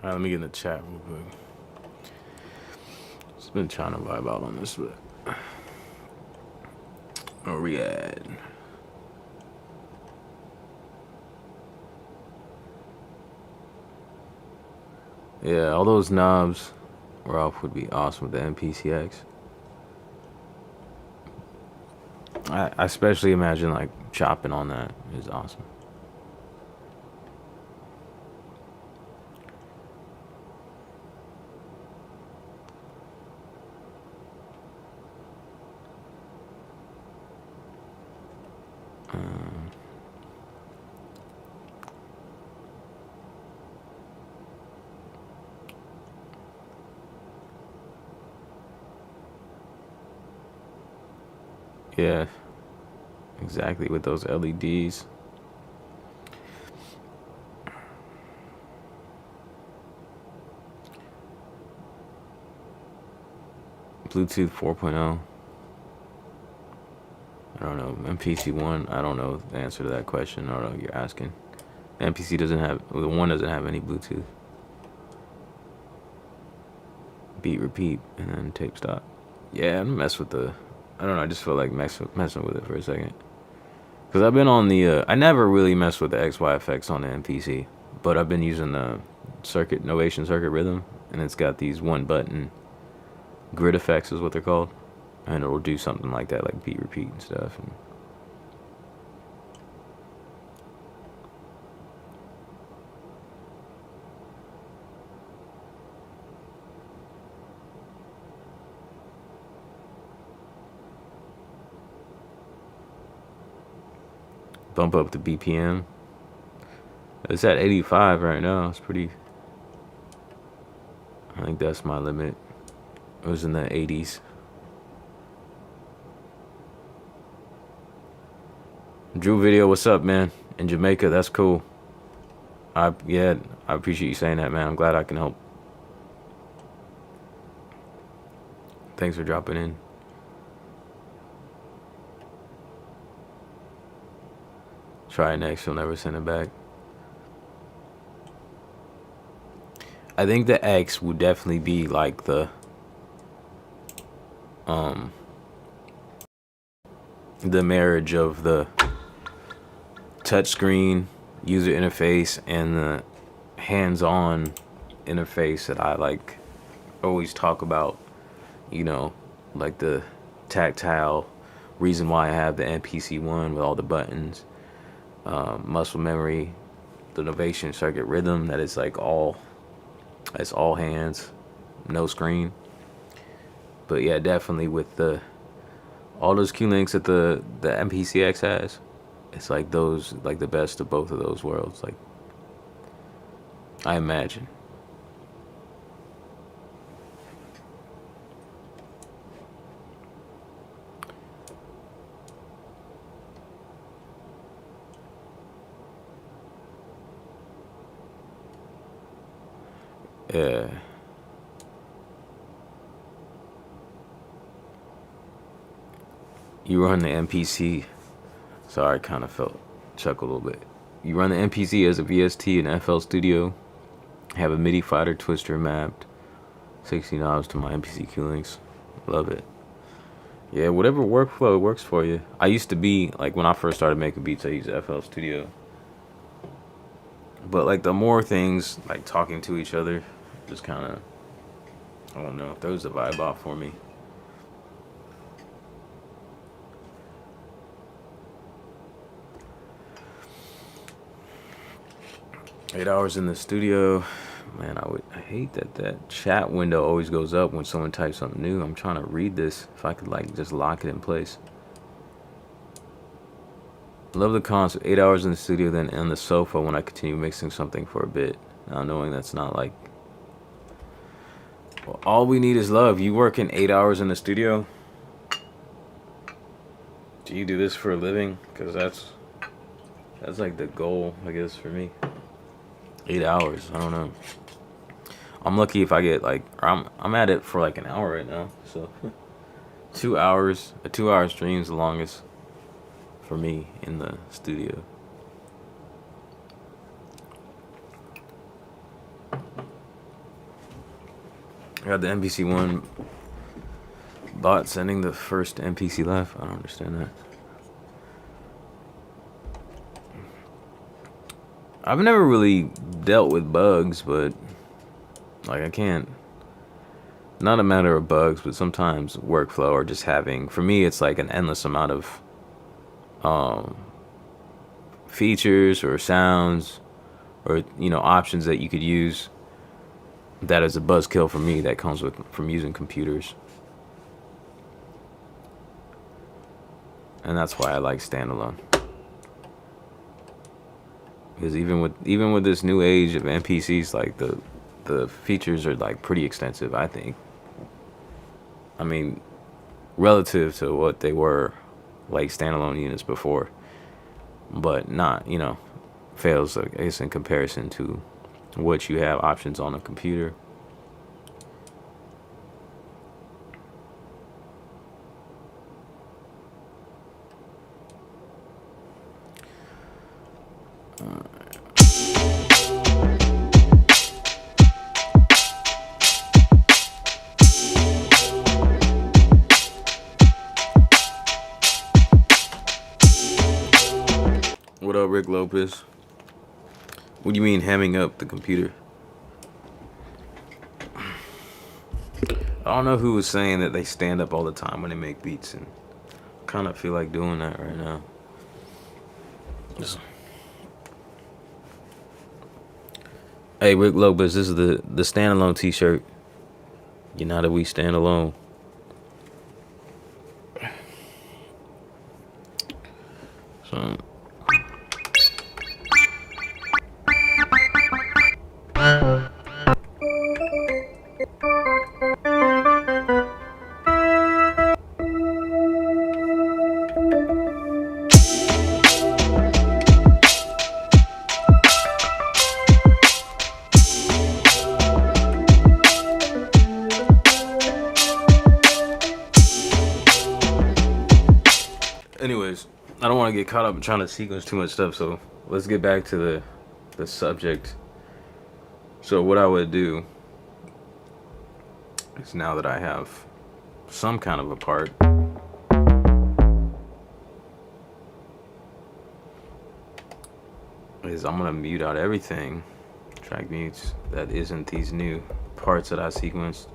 Let me get in the chat real quick. Just been trying to vibe out on this, but where we at? Yeah, all those knobs were off would be awesome with the MPCX. I especially imagine like chopping on that is awesome. Yeah, exactly, with those LEDs. Bluetooth 4.0. I don't know. MPC ONE. I don't know the answer to that question. I don't know what you're asking. The MPC doesn't have, the one doesn't have any Bluetooth. Beat, repeat, and then tape stop. Yeah, I'm mess with the, I don't know, I just feel like messing with it for a second. Because I've been on the, I never really messed with the XY effects on the MPC, but I've been using the circuit, Novation circuit rhythm, and it's got these one button grid effects is what they're called, and it'll do something like that, like beat, repeat and stuff. And bump up the BPM. It's at 85 right now. It's pretty, I think that's my limit. It was in the 80s. Drew Video, what's up, man? In Jamaica, that's cool. Yeah, I appreciate you saying that, man. I'm glad I can help. Thanks for dropping in. Try it next, you'll never send it back. I think the X would definitely be like the marriage of the touchscreen user interface and the hands-on interface that I like always talk about, you know, like the tactile reason why I have the MPC ONE with all the buttons, muscle memory, the Novation circuit rhythm that is like it's all hands, no screen. But yeah, definitely with all those Q links that the MPCX has, it's like those, like the best of both of those worlds, like I imagine. Yeah. You run the MPC. Sorry, I kind of felt chuckle a little bit. You run the MPC as a VST in FL Studio. Have a MIDI fighter twister mapped. $60 to my MPC Q links. Love it. Yeah, whatever workflow works for you. I used to be like when I first started making beats, I used FL Studio. But like the more things like talking to each other, just kind of, I don't know, throws the vibe off for me. Eight hours in the studio. Man, I hate that chat window always goes up when someone types something new. I'm trying to read this. If I could like just lock it in place. Love the concept. 8 hours in the studio, then on the sofa when I continue mixing something for a bit. Now knowing that's not like, well, all we need is love. You working 8 hours in the studio? Do you do this for a living? Because that's like the goal, I guess, for me. 8 hours. I don't know. I'm lucky if I get like, I'm at it for like an hour right now. So 2 hours, a 2-hour stream is the longest for me in the studio. I got the MPC ONE bot sending the first MPC live. I don't understand that. I've never really dealt with bugs, but like I can't, not a matter of bugs, but sometimes workflow or just having, for me it's like an endless amount of features or sounds or, you know, options that you could use. That is a buzzkill for me that comes from using computers. And that's why I like standalone. Because even with this new age of MPCs, like the features are like pretty extensive, I think. I mean, relative to what they were like standalone units before, but not, you know, fails, I guess, in comparison to what you have options on a computer. What up, Rick Lopez? What do you mean hamming up the computer? I don't know who was saying that they stand up all the time when they make beats, and I kind of feel like doing that right now. Hey, Rick Lopez, this is the standalone t-shirt. United We Stand Alone. So anyways, I don't want to get caught up in trying to sequence too much stuff, so let's get back to the subject. So what I would do is, now that I have some kind of a part, is I'm gonna mute out everything, track mutes, that isn't these new parts that I sequenced.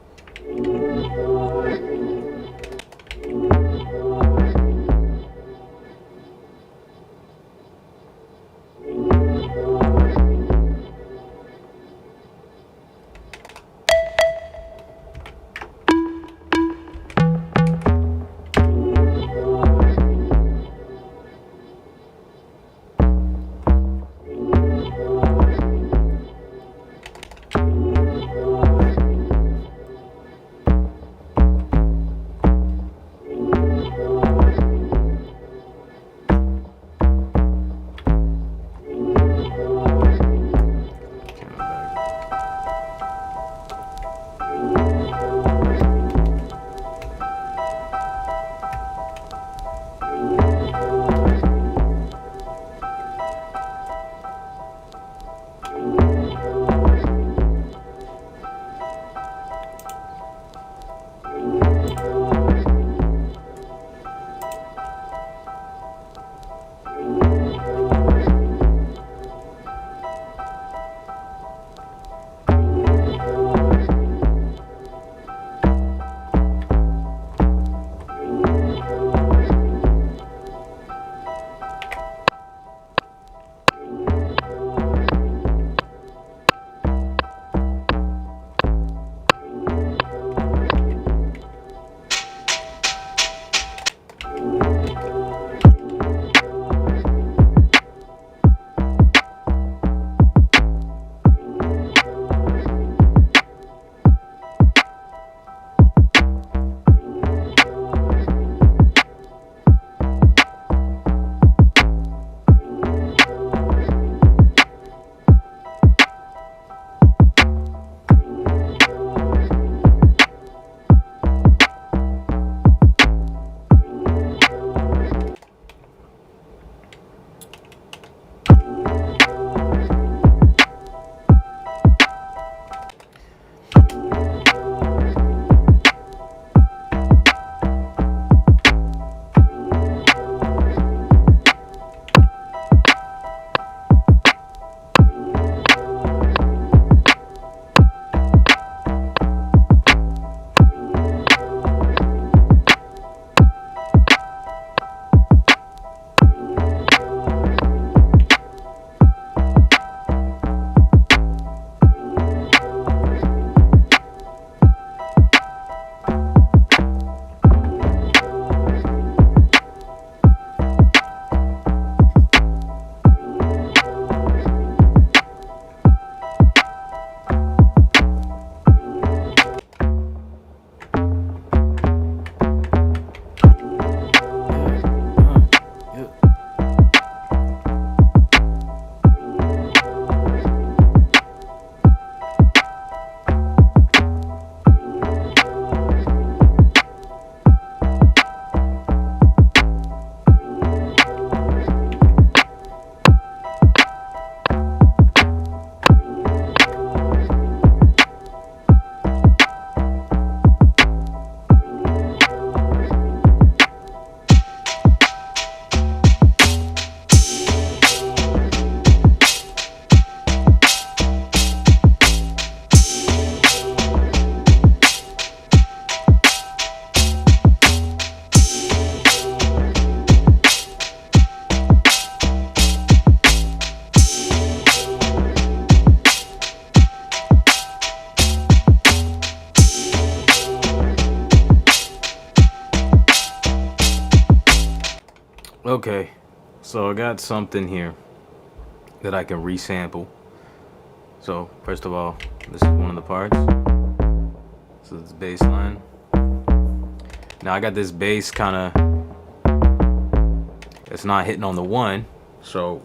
Okay, so I got something here that I can resample. So first of all, this is one of the parts. So it's bass line. Now I got this bass kind of, it's not hitting on the one. So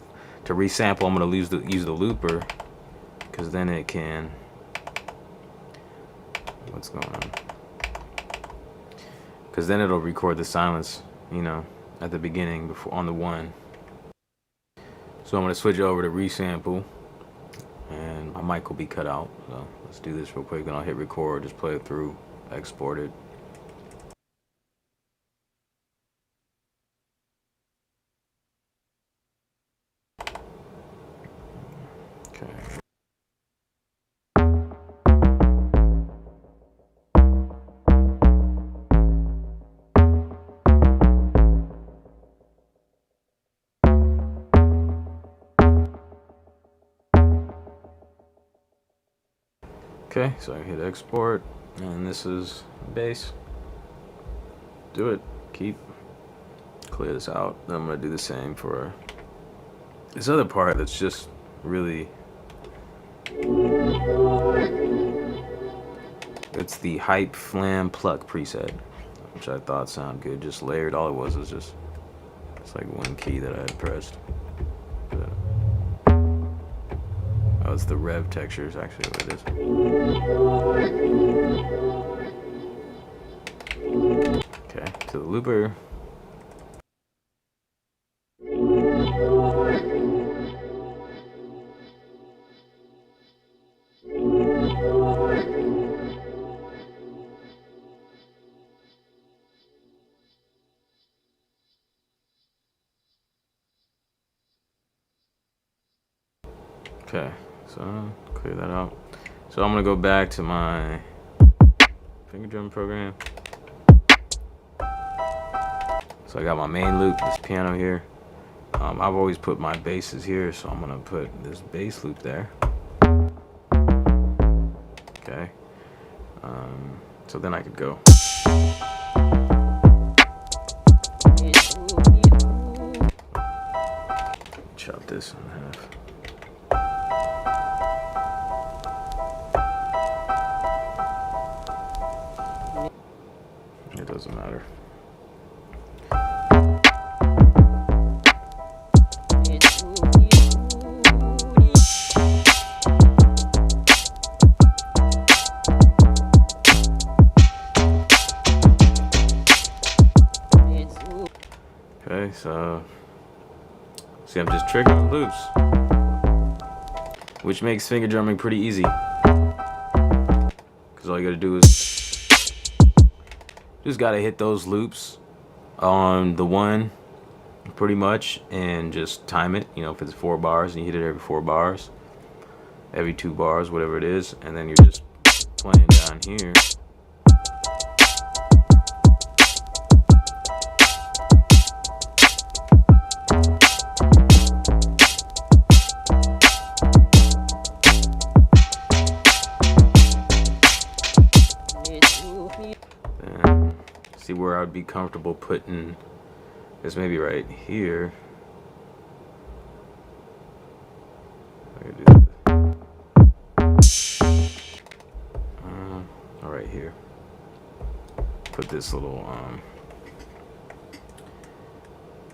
to resample, I'm gonna use the looper, because then it can. What's going on? Because then it'll record the silence, you know, at the beginning before on the one. So I'm gonna switch over to resample, and my mic will be cut out. So let's do this real quick. Then I'll hit record, just play it through, export it. Okay. Okay, so I hit export, and this is bass. Do it, keep, clear this out. Then I'm gonna do the same for this other part that's just really, it's the hype flam pluck preset, which I thought sounded good, just layered. All it was just, it's like one key that I had pressed. Oh, it's the rev texture is actually what it is. Okay, to the looper. Okay, so clear that out. So I'm gonna go back to my finger drum program. So I got my main loop, this piano here. I've always put my basses here, so I'm gonna put this bass loop there. Okay. So then I could go. Chop this in half. It doesn't matter. Okay, so see, I'm just triggering loops, which makes finger drumming pretty easy, because all you gotta do is just gotta hit those loops on the one pretty much, and just time it. You know, if it's 4 bars, and you hit it every 4 bars, every 2 bars, whatever it is, and then you're just playing down here. See where I'd be comfortable putting this, maybe right here. I could do this. All right, here. Put this little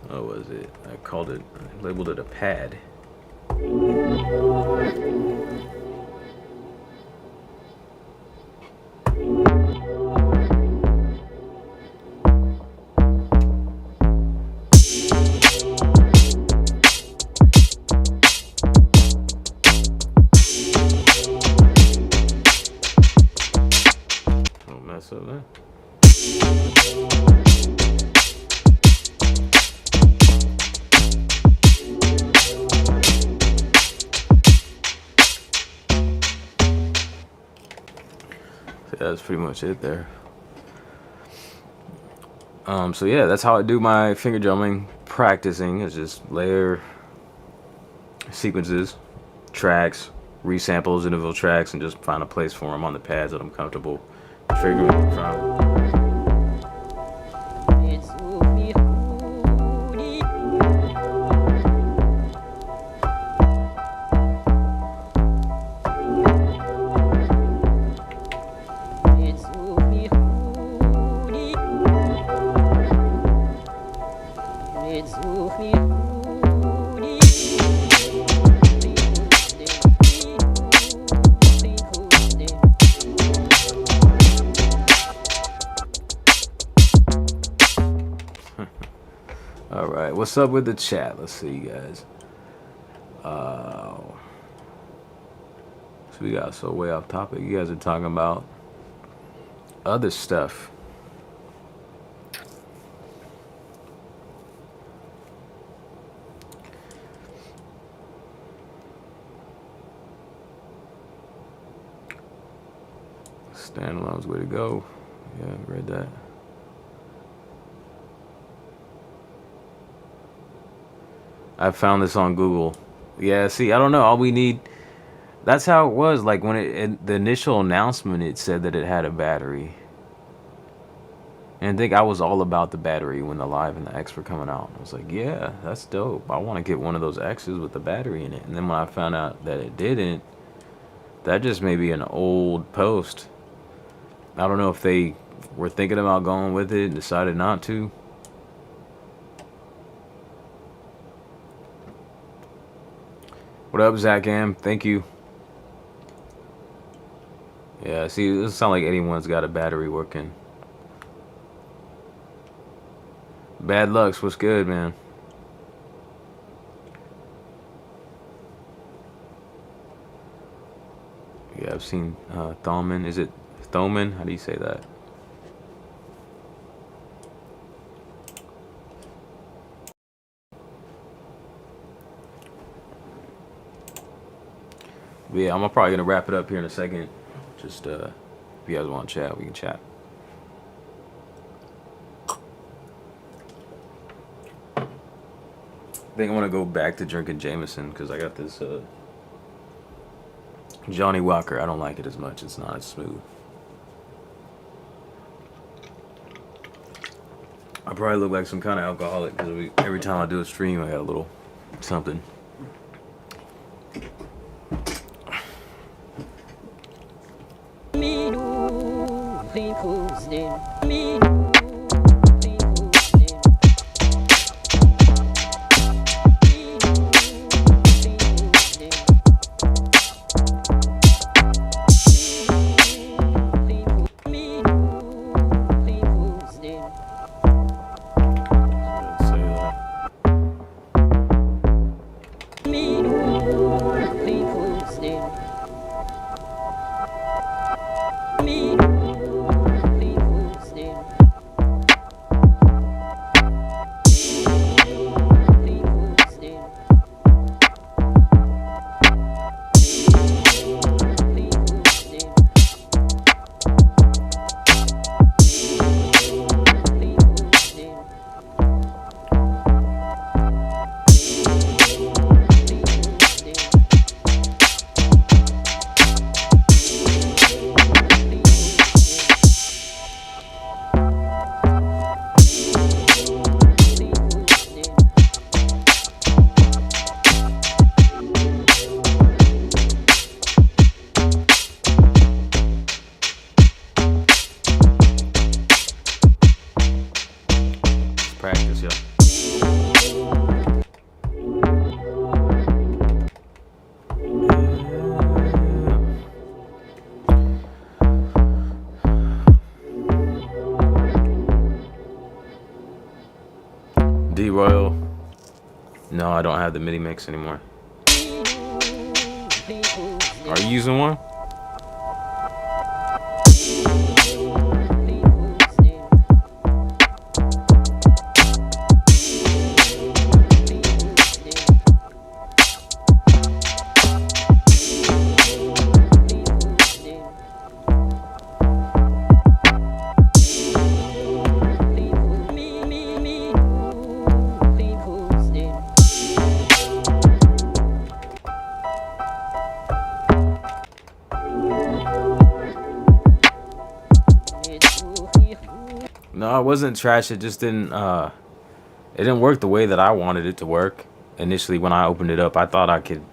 what was it? I called it, I labeled it a pad. So that. So that's pretty much it there. So yeah, that's how I do my finger drumming practicing. Is just layer sequences, tracks, resamples, individual tracks, and just find a place for them on the pads that I'm comfortable triggering from. All right, what's up with the chat? Let's see, guys. So we got so way off topic. You guys are talking about other stuff. Standalone's way to go. Yeah, I read that. I found this on Google. Yeah, see, I don't know. All we need. That's how it was. Like when the initial announcement, it said that it had a battery. And I think I was all about the battery when the Live and the X were coming out. I was like, yeah, that's dope. I want to get one of those X's with the battery in it. And then when I found out that it didn't, that just may be an old post. I don't know if they were thinking about going with it and decided not to. What up, Zach Am? Thank you. Yeah, see, it doesn't sound like anyone's got a battery working. Bad Lucks, what's good, man? Yeah, I've seen Thoman. Is it Thoman? How do you say that? But yeah, I'm probably gonna wrap it up here in a second. Just if you guys want to chat, we can chat. I think I want to go back to drinking Jameson because I got this Johnny Walker. I don't like it as much. It's not as smooth. I probably look like some kind of alcoholic because every time I do a stream, I got a little something. No, I don't have the MIDI mix anymore. Are you using one? No, it wasn't trash. It just didn't it didn't work the way that I wanted it to work. Initially when I opened it up, I thought I could,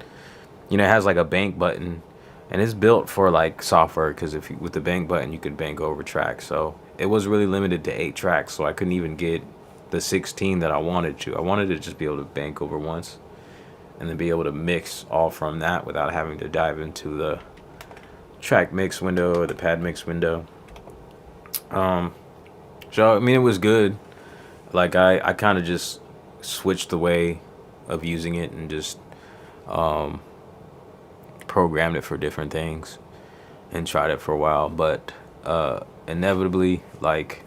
you know, it has like a bank button and it's built for like software because if you, with the bank button you could bank over tracks. So it was really limited to 8 tracks, so I couldn't even get the 16 that I wanted to. I wanted to just be able to bank over once and then be able to mix all from that without having to dive into the track mix window or the pad mix window. So I mean, it was good. Like I kind of just switched the way of using it and just programmed it for different things and tried it for a while. But inevitably, like,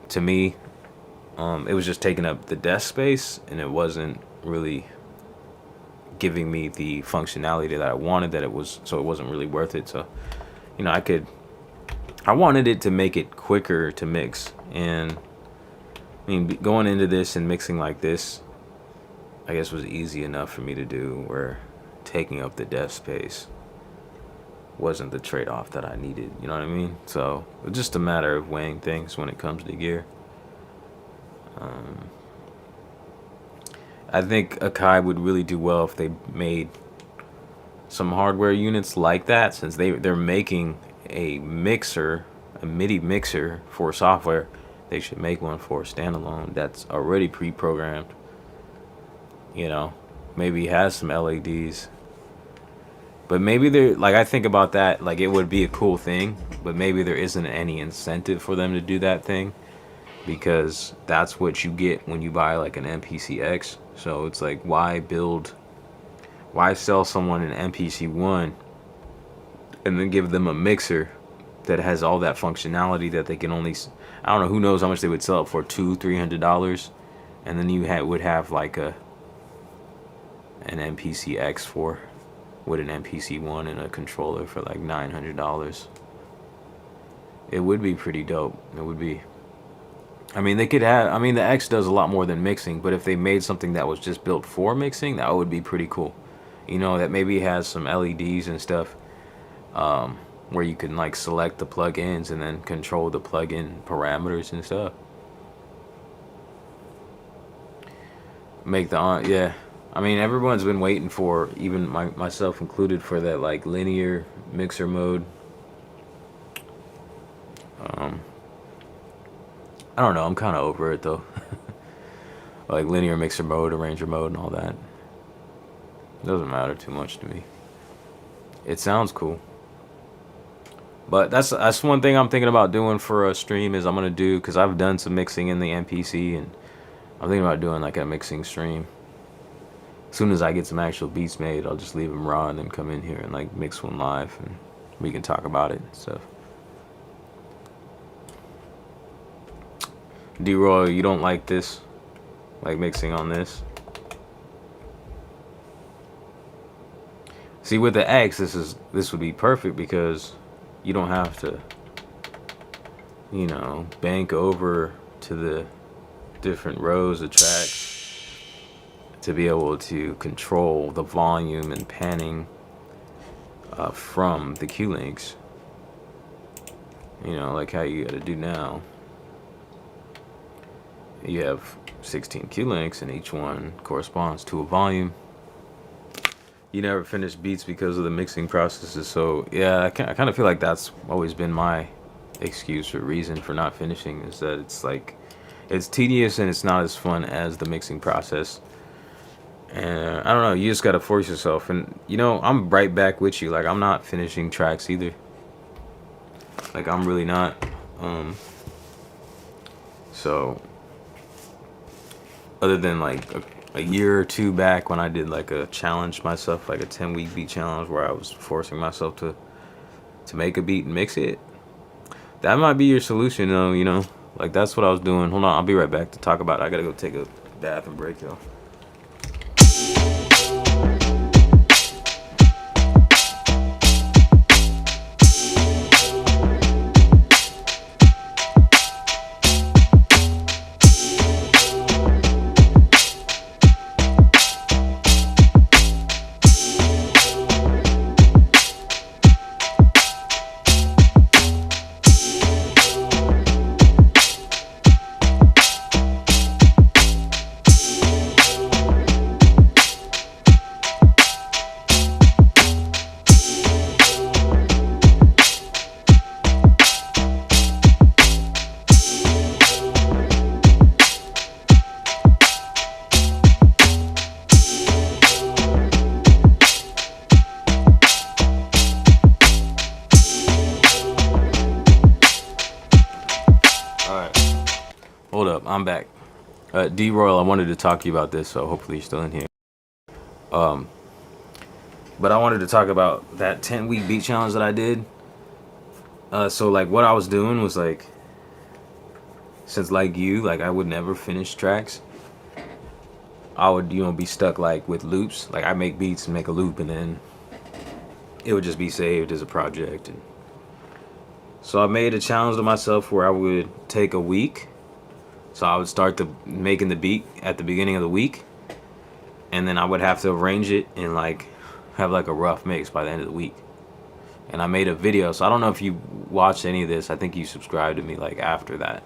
to me, it was just taking up the desk space, and it wasn't really giving me the functionality that I wanted. That it was, so it wasn't really worth it. So, you know, I wanted it to make it quicker to mix. And I mean, going into this and mixing like this, I guess, was easy enough for me to do, where taking up the desk space wasn't the trade-off that I needed. You know what I mean? So it's just a matter of weighing things when it comes to gear. I think Akai would really do well if they made some hardware units like that, since they're making a mixer, a MIDI mixer for software. They should make one for standalone that's already pre-programmed. You know, maybe has some LEDs. But maybe they're, like, I think about that, like, it would be a cool thing, but maybe there isn't any incentive for them to do that thing, because that's what you get when you buy like an MPC X. So it's like, why sell someone an MPC ONE and then give them a mixer that has all that functionality that they can only, I don't know, who knows how much they would sell it for, $200-$300, and then you would have like an MPC X with an MPC ONE and a controller for like $900. It would be pretty dope. It would be. I mean, they could have, I mean, the X does a lot more than mixing, but if they made something that was just built for mixing, that would be pretty cool. You know, that maybe has some LEDs and stuff, where you can like select the plugins and then control the plugin parameters and stuff. Make the yeah. I mean, everyone's been waiting for, even myself included, for that like linear mixer mode. I don't know, I'm kind of over it though. Like linear mixer mode, arranger mode, and all that. It doesn't matter too much to me. It sounds cool. But that's one thing I'm thinking about doing for a stream, is I'm gonna do, because I've done some mixing in the MPC, and I'm thinking about doing like a mixing stream. As soon as I get some actual beats made, I'll just leave them raw and then come in here and like mix one live, and we can talk about it and stuff. D-Roy, you don't like this? Like mixing on this? See, with the X, this would be perfect, because you don't have to, you know, bank over to the different rows of tracks to be able to control the volume and panning from the Q links. You know, like how you gotta do now. You have 16 Q links, and each one corresponds to a volume. You never finish beats because of the mixing processes. So yeah, I kind of feel like that's always been my excuse or reason for not finishing, is that it's like, it's tedious and it's not as fun as the mixing process. And I don't know, you just gotta force yourself. And you know, I'm right back with you. Like, I'm not finishing tracks either. Like, I'm really not. So other than like a year or two back, when I did like a challenge myself, like a 10-week beat challenge, where I was forcing myself to make a beat and mix it, that might be your solution though, you know. Like, that's what I was doing. Hold on, I'll be right back to talk about it. I gotta go take a bath and break, though. I'm back. D Royal, I wanted to talk to you about this, so hopefully you're still in here. But I wanted to talk about that 10-week beat challenge that I did. So like what I was doing was like, since like you, like I would never finish tracks. I would, be stuck like with loops. Like I make beats and make a loop, and then it would just be saved as a project. And so I made a challenge to myself where I would take a week. So I would start making the beat at the beginning of the week, and then I would have to arrange it and like have like a rough mix by the end of the week. And I made a video, so I don't know if you watched any of this. I think you subscribed to me like after that.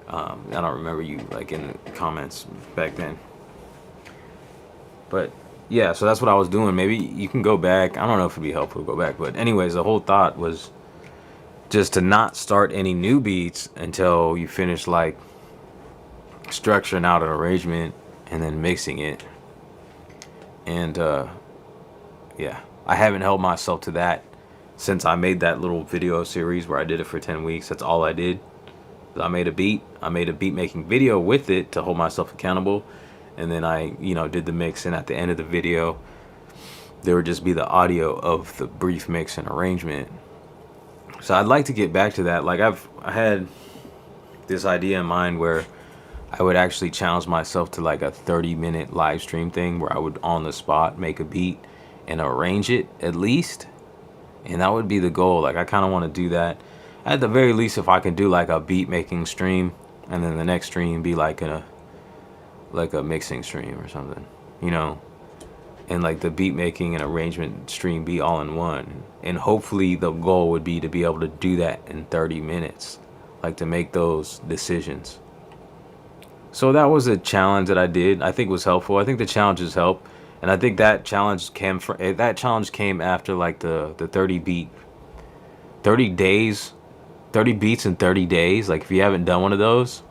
I don't remember you like in the comments back then. But yeah, so that's what I was doing. Maybe you can go back. I don't know if it'd be helpful to go back, but anyways, the whole thought was just to not start any new beats until you finish like structuring out an arrangement and then mixing it. And yeah, I haven't held myself to that since I made that little video series where I did it for 10 weeks. That's all I did. I made a beat making video with it to hold myself accountable, and then I did the mix, and at the end of the video there would just be the audio of the brief mix and arrangement. So I'd like to get back to that. Like I had this idea in mind where I would actually challenge myself to like a 30-minute live stream thing where I would on the spot make a beat and arrange it at least, and that would be the goal. Like I kind of want to do that. At the very least, if I can do like a beat making stream, and then the next stream be like a mixing stream or something, and like the beat making and arrangement stream be all in one. And hopefully the goal would be to be able to do that in 30 minutes, like to make those decisions. So that was a challenge that I did. I think was helpful. I think the challenges help, and I think that challenge came after like the 30 beats in 30 days. Like if you haven't done one of those,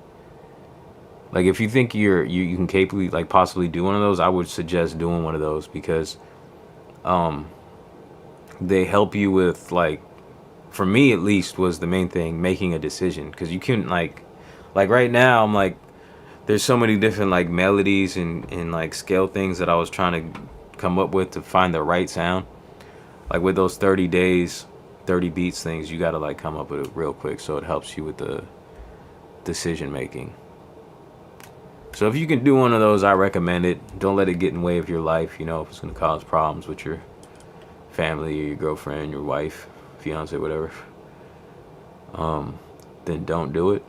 like if you think you can capably like possibly do one of those, I would suggest doing one of those, because they help you with, like, for me at least was the main thing, making a decision. Because you couldn't like right now I'm like, there's so many different like melodies and like scale things that I was trying to come up with to find the right sound. Like with those 30 days 30 beats things, you gotta like come up with it real quick, so it helps you with the decision making. So if you can do one of those, I recommend it. Don't let it get in the way of your life. If it's gonna cause problems with your family or your girlfriend, your wife, fiance, whatever, then don't do it.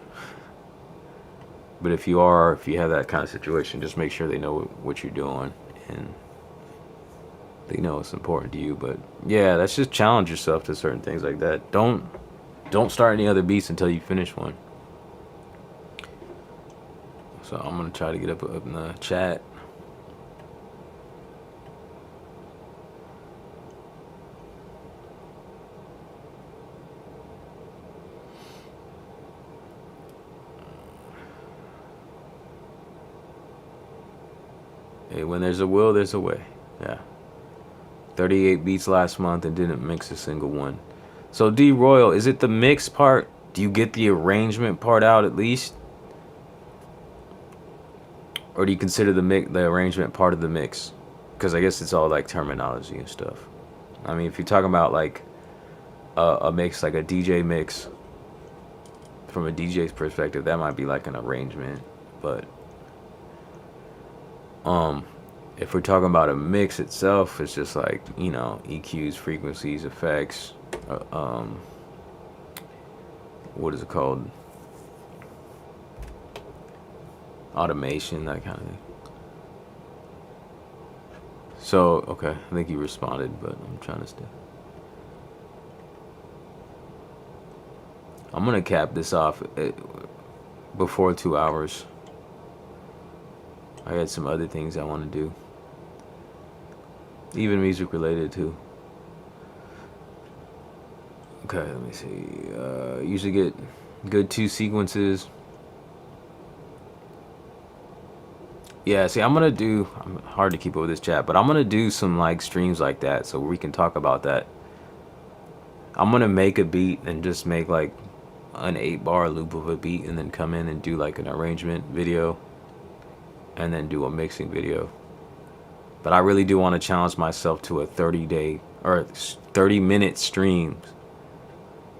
But if you have that kind of situation, just make sure they know what you're doing and they know it's important to you. But yeah, that's just challenge yourself to certain things like that. Don't start any other beats until you finish one. So I'm gonna try to get up in the chat. Hey, when there's a will, there's a way. Yeah. 38 beats last month and didn't mix a single one. So D Royal, is it the mix part? Do you get the arrangement part out at least? Or do you consider the arrangement part of the mix? Because I guess it's all like terminology and stuff. I mean, if you're talking about like a mix, like a DJ mix, from a DJ's perspective, that might be like an arrangement. But if we're talking about a mix itself, it's just like, EQs, frequencies, effects, what is it called? Automation, that kind of thing. So, okay, I think you responded, but I'm trying to stay. I'm gonna cap this off before 2 hours. I got some other things I want to do, even music related too. Okay, let me see. Usually get good 2 sequences. Yeah, see, I'm hard to keep up with this chat, but I'm gonna do some like streams like that so we can talk about that. I'm gonna make a beat and just make like an 8-bar loop of a beat and then come in and do like an arrangement video and then do a mixing video. But I really do want to challenge myself to a 30-day or 30-minute streams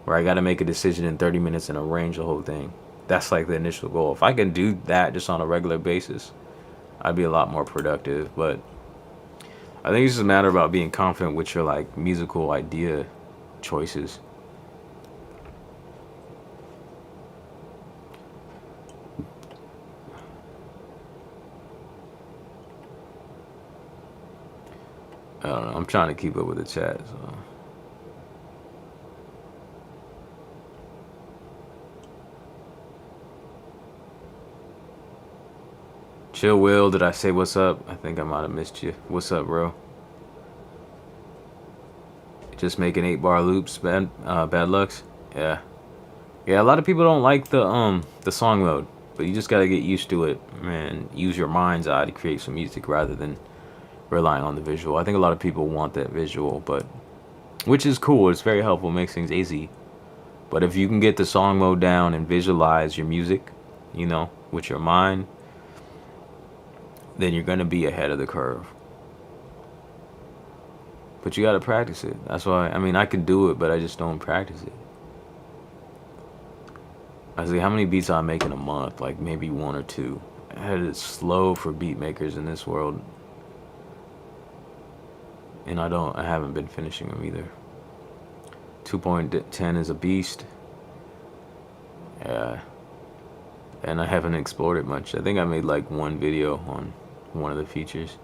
where I got to make a decision in 30 minutes and arrange the whole thing. That's like the initial goal. If I can do that just on a regular basis, I'd be a lot more productive. But I think it's just a matter about being confident with your like musical idea choices. I don't know. I'm trying to keep up with the chat. So. Chill Will, did I say what's up? I think I might have missed you. What's up, bro? Just making 8-bar loops, bad lucks. Yeah. Yeah, a lot of people don't like the song mode, but you just gotta get used to it, man. Use your mind's eye to create some music rather than relying on the visual. I think a lot of people want that visual, but which is cool. It's very helpful, makes things easy. But if you can get the song mode down and visualize your music, you know, with your mind, then you're gonna be ahead of the curve. But you gotta practice it. That's why, I mean, I could do it, but I just don't practice it. I see how many beats I make in a month, like maybe 1 or 2. It's slow for beat makers in this world. And I haven't been finishing them either. 2.10 is a beast. Yeah. And I haven't explored it much. I think I made like 1 video on one of the features.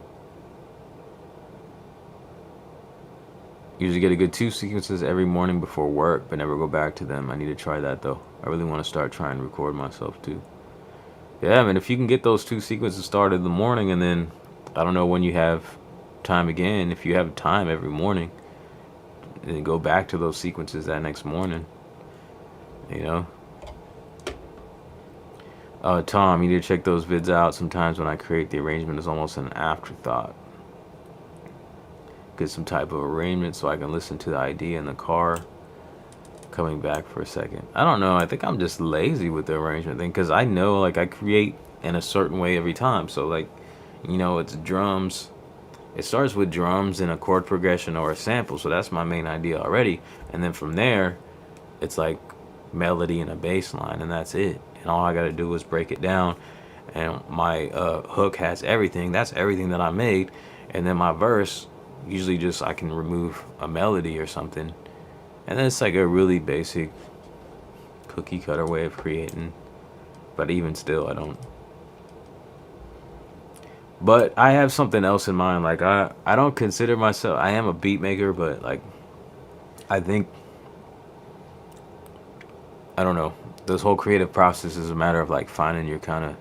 Usually get a good 2 sequences every morning before work, but never go back to them. I need to try that though. I really want to start trying to record myself too. Yeah, I mean, if you can get those 2 sequences started in the morning, and then I don't know when you have time again. If you have time every morning, then go back to those sequences that next morning. You know. Tom, you need to check those vids out. Sometimes when I create the arrangement, it's almost an afterthought. Get some type of arrangement so I can listen to the idea in the car. Coming back for a second. I don't know. I think I'm just lazy with the arrangement thing because I know like I create in a certain way every time. So like, you know, it's drums. It starts with drums and a chord progression or a sample. So that's my main idea already. And then from there, it's like melody and a bass line, and that's it. And all I got to do is break it down. And my hook has everything. That's everything that I made. And then my verse, usually just I can remove a melody or something. And then it's like a really basic cookie cutter way of creating. But even still, I don't. But I have something else in mind. Like I don't consider myself, I am a beat maker, but like I think, I don't know, this whole creative process is a matter of like finding your kind of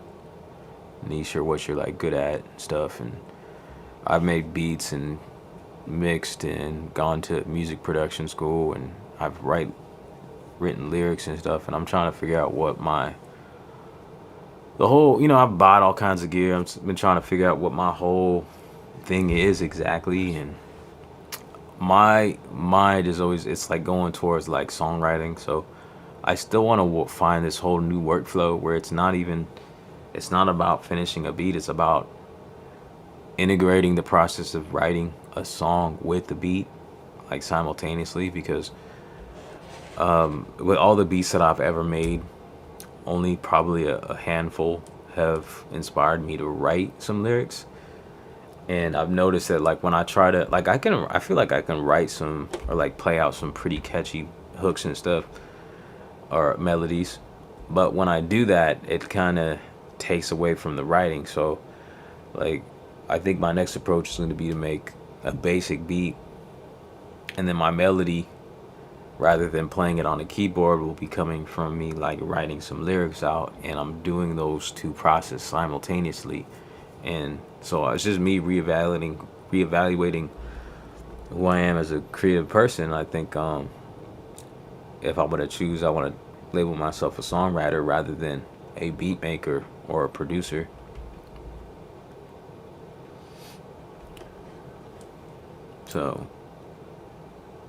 niche or what you're like good at and stuff. And I've made beats and mixed and gone to music production school, and I've written lyrics and stuff, and I'm trying to figure out what the whole, you know, I've bought all kinds of gear. I've been trying to figure out what my whole thing is exactly, and my mind is always, it's like going towards like songwriting. So I still want to find this whole new workflow where it's not about finishing a beat. It's about integrating the process of writing a song with the beat, like simultaneously, because with all the beats that I've ever made, only probably a handful have inspired me to write some lyrics. And I've noticed that like when I try to, like I feel like I can write some or like play out some pretty catchy hooks and stuff or melodies, but when I do that, it kind of takes away from the writing. So like I think my next approach is going to be to make a basic beat, and then my melody, rather than playing it on a keyboard, will be coming from me like writing some lyrics out, and I'm doing those 2 processes simultaneously. And so it's just me reevaluating who I am as a creative person. I think if I'm gonna choose, I want to label myself a songwriter rather than a beat maker or a producer. So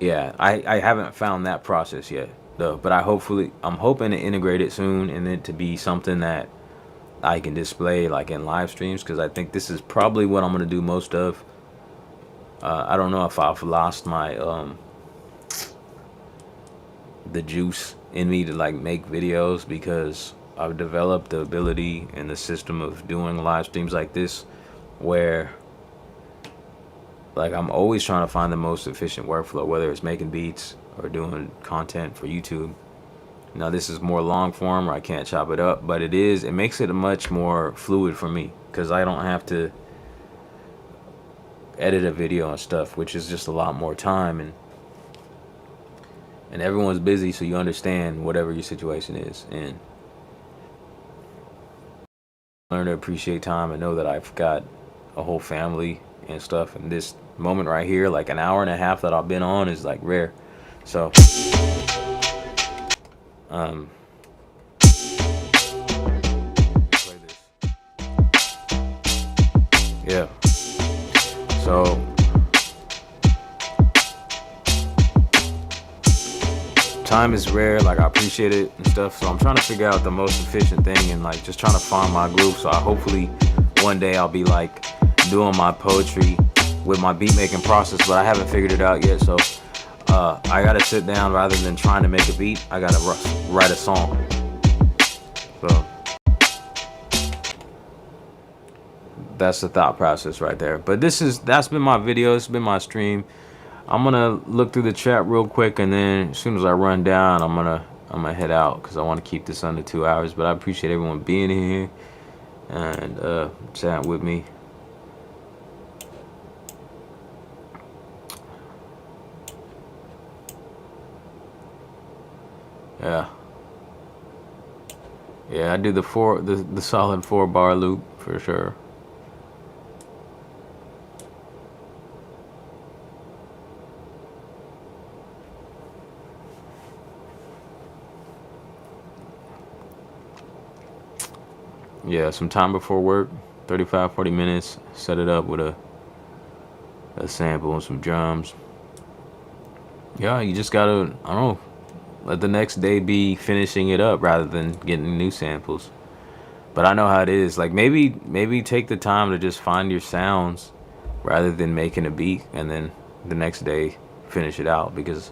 yeah, I haven't found that process yet though, but I'm hoping to integrate it soon, and then to be something that I can display like in live streams, because I think this is probably what I'm gonna do most of. I don't know if I've lost my the juice in me to like make videos, because I've developed the ability and the system of doing live streams like this, where like I'm always trying to find the most efficient workflow, whether it's making beats or doing content for YouTube. Now this is more long form, where I can't chop it up, but it makes it much more fluid for me, because I don't have to edit a video and stuff, which is just a lot more time, and everyone's busy, so you understand whatever your situation is, and learn to appreciate time and know that I've got a whole family and stuff, and this moment right here, like an hour and a half that I've been on, is like rare. So play this. Yeah, so time is rare, like I appreciate it and stuff, so I'm trying to figure out the most efficient thing, and like just trying to find my groove. So I hopefully one day I'll be like doing my poetry with my beat making process, but I haven't figured it out yet. So I gotta sit down, rather than trying to make a beat, I gotta write a song. So that's the thought process right there. But that's been my video, it's been my stream. I'm gonna look through the chat real quick, and then as soon as I run down, I'm gonna head out, because I want to keep this under 2 hours. But I appreciate everyone being here and chatting with me. Yeah, I do the solid 4-bar loop for sure. Yeah, some time before work, 35-40 minutes, set it up with a sample and some drums. Yeah, you just gotta, I don't know, let the next day be finishing it up rather than getting new samples. But I know how it is. Like maybe take the time to just find your sounds rather than making a beat and then the next day finish it out, because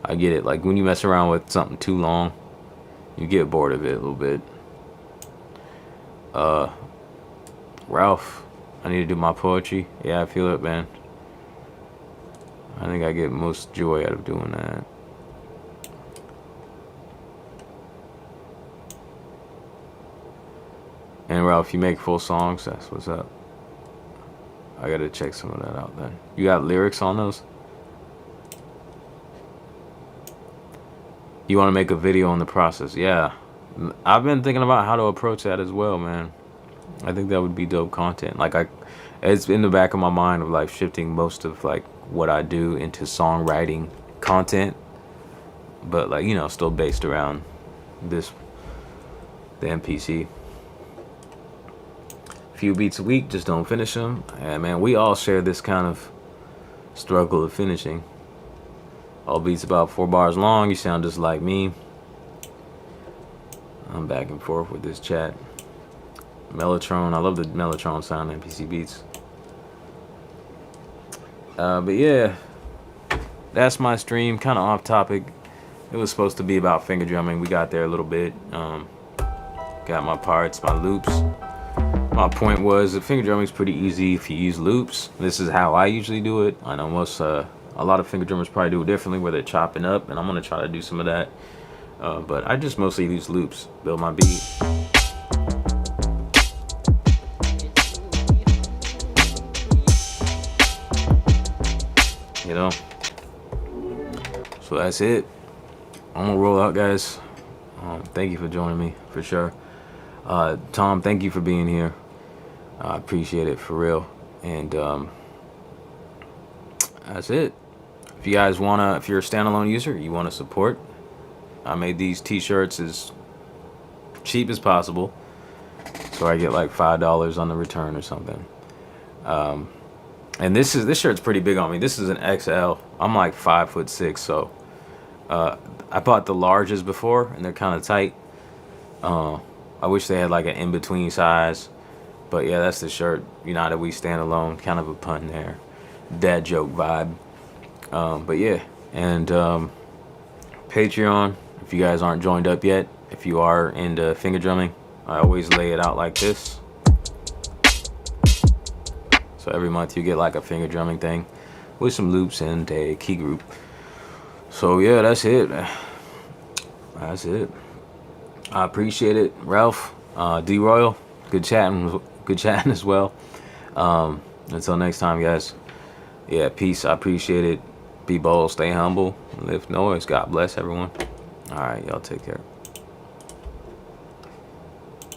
I get it. Like when you mess around with something too long, you get bored of it a little bit. Ralph, I need to do my poetry. Yeah, I feel it, man. I think I get most joy out of doing that. And Ralph, you make full songs? That's what's up. I gotta check some of that out then. You got lyrics on those? You want to make a video on the process? Yeah. I've been thinking about how to approach that as well, man. I think that would be dope content. Like it's in the back of my mind of like shifting most of like what I do into songwriting content, but like, you know, still based around the MPC. Few beats a week, just don't finish them. Yeah, man, we all share this kind of struggle of finishing. All beats about 4 bars long. You sound just like me. I'm back and forth with this chat. Mellotron, I love the Mellotron sound MPC beats. But yeah, that's my stream. Kind of off topic. It was supposed to be about finger drumming. We got there a little bit. Got my parts, my loops. My point was that finger drumming is pretty easy if you use loops. This is how I usually do it. I know a lot of finger drummers probably do it differently, where they're chopping up, and I'm gonna try to do some of that. But I just mostly use loops, build my beat. You know? So that's it. I'm gonna roll out, guys. Thank you for joining me, for sure. Tom, thank you for being here. I appreciate it, for real. And that's it. If you guys wanna, if you're a standalone user, you wanna support, I made these t-shirts as cheap as possible, so I get like $5 on the return or something. And this shirt's pretty big on me. This is an XL. I'm like 5'6", so I bought the larges before, and they're kind of tight. I wish they had like an in-between size. But yeah, that's the shirt. United We Stand Alone. Kind of a pun there. Dad joke vibe. But yeah. And Patreon, if you guys aren't joined up yet, if you are into finger drumming, I always lay it out like this. So every month you get like a finger drumming thing with some loops and a key group. So yeah, that's it. That's it. I appreciate it, Ralph. D Royal, good chatting as well. Until next time, guys. Yeah, peace. I appreciate it. Be bold, stay humble, lift noise. God bless everyone. All right, y'all take care.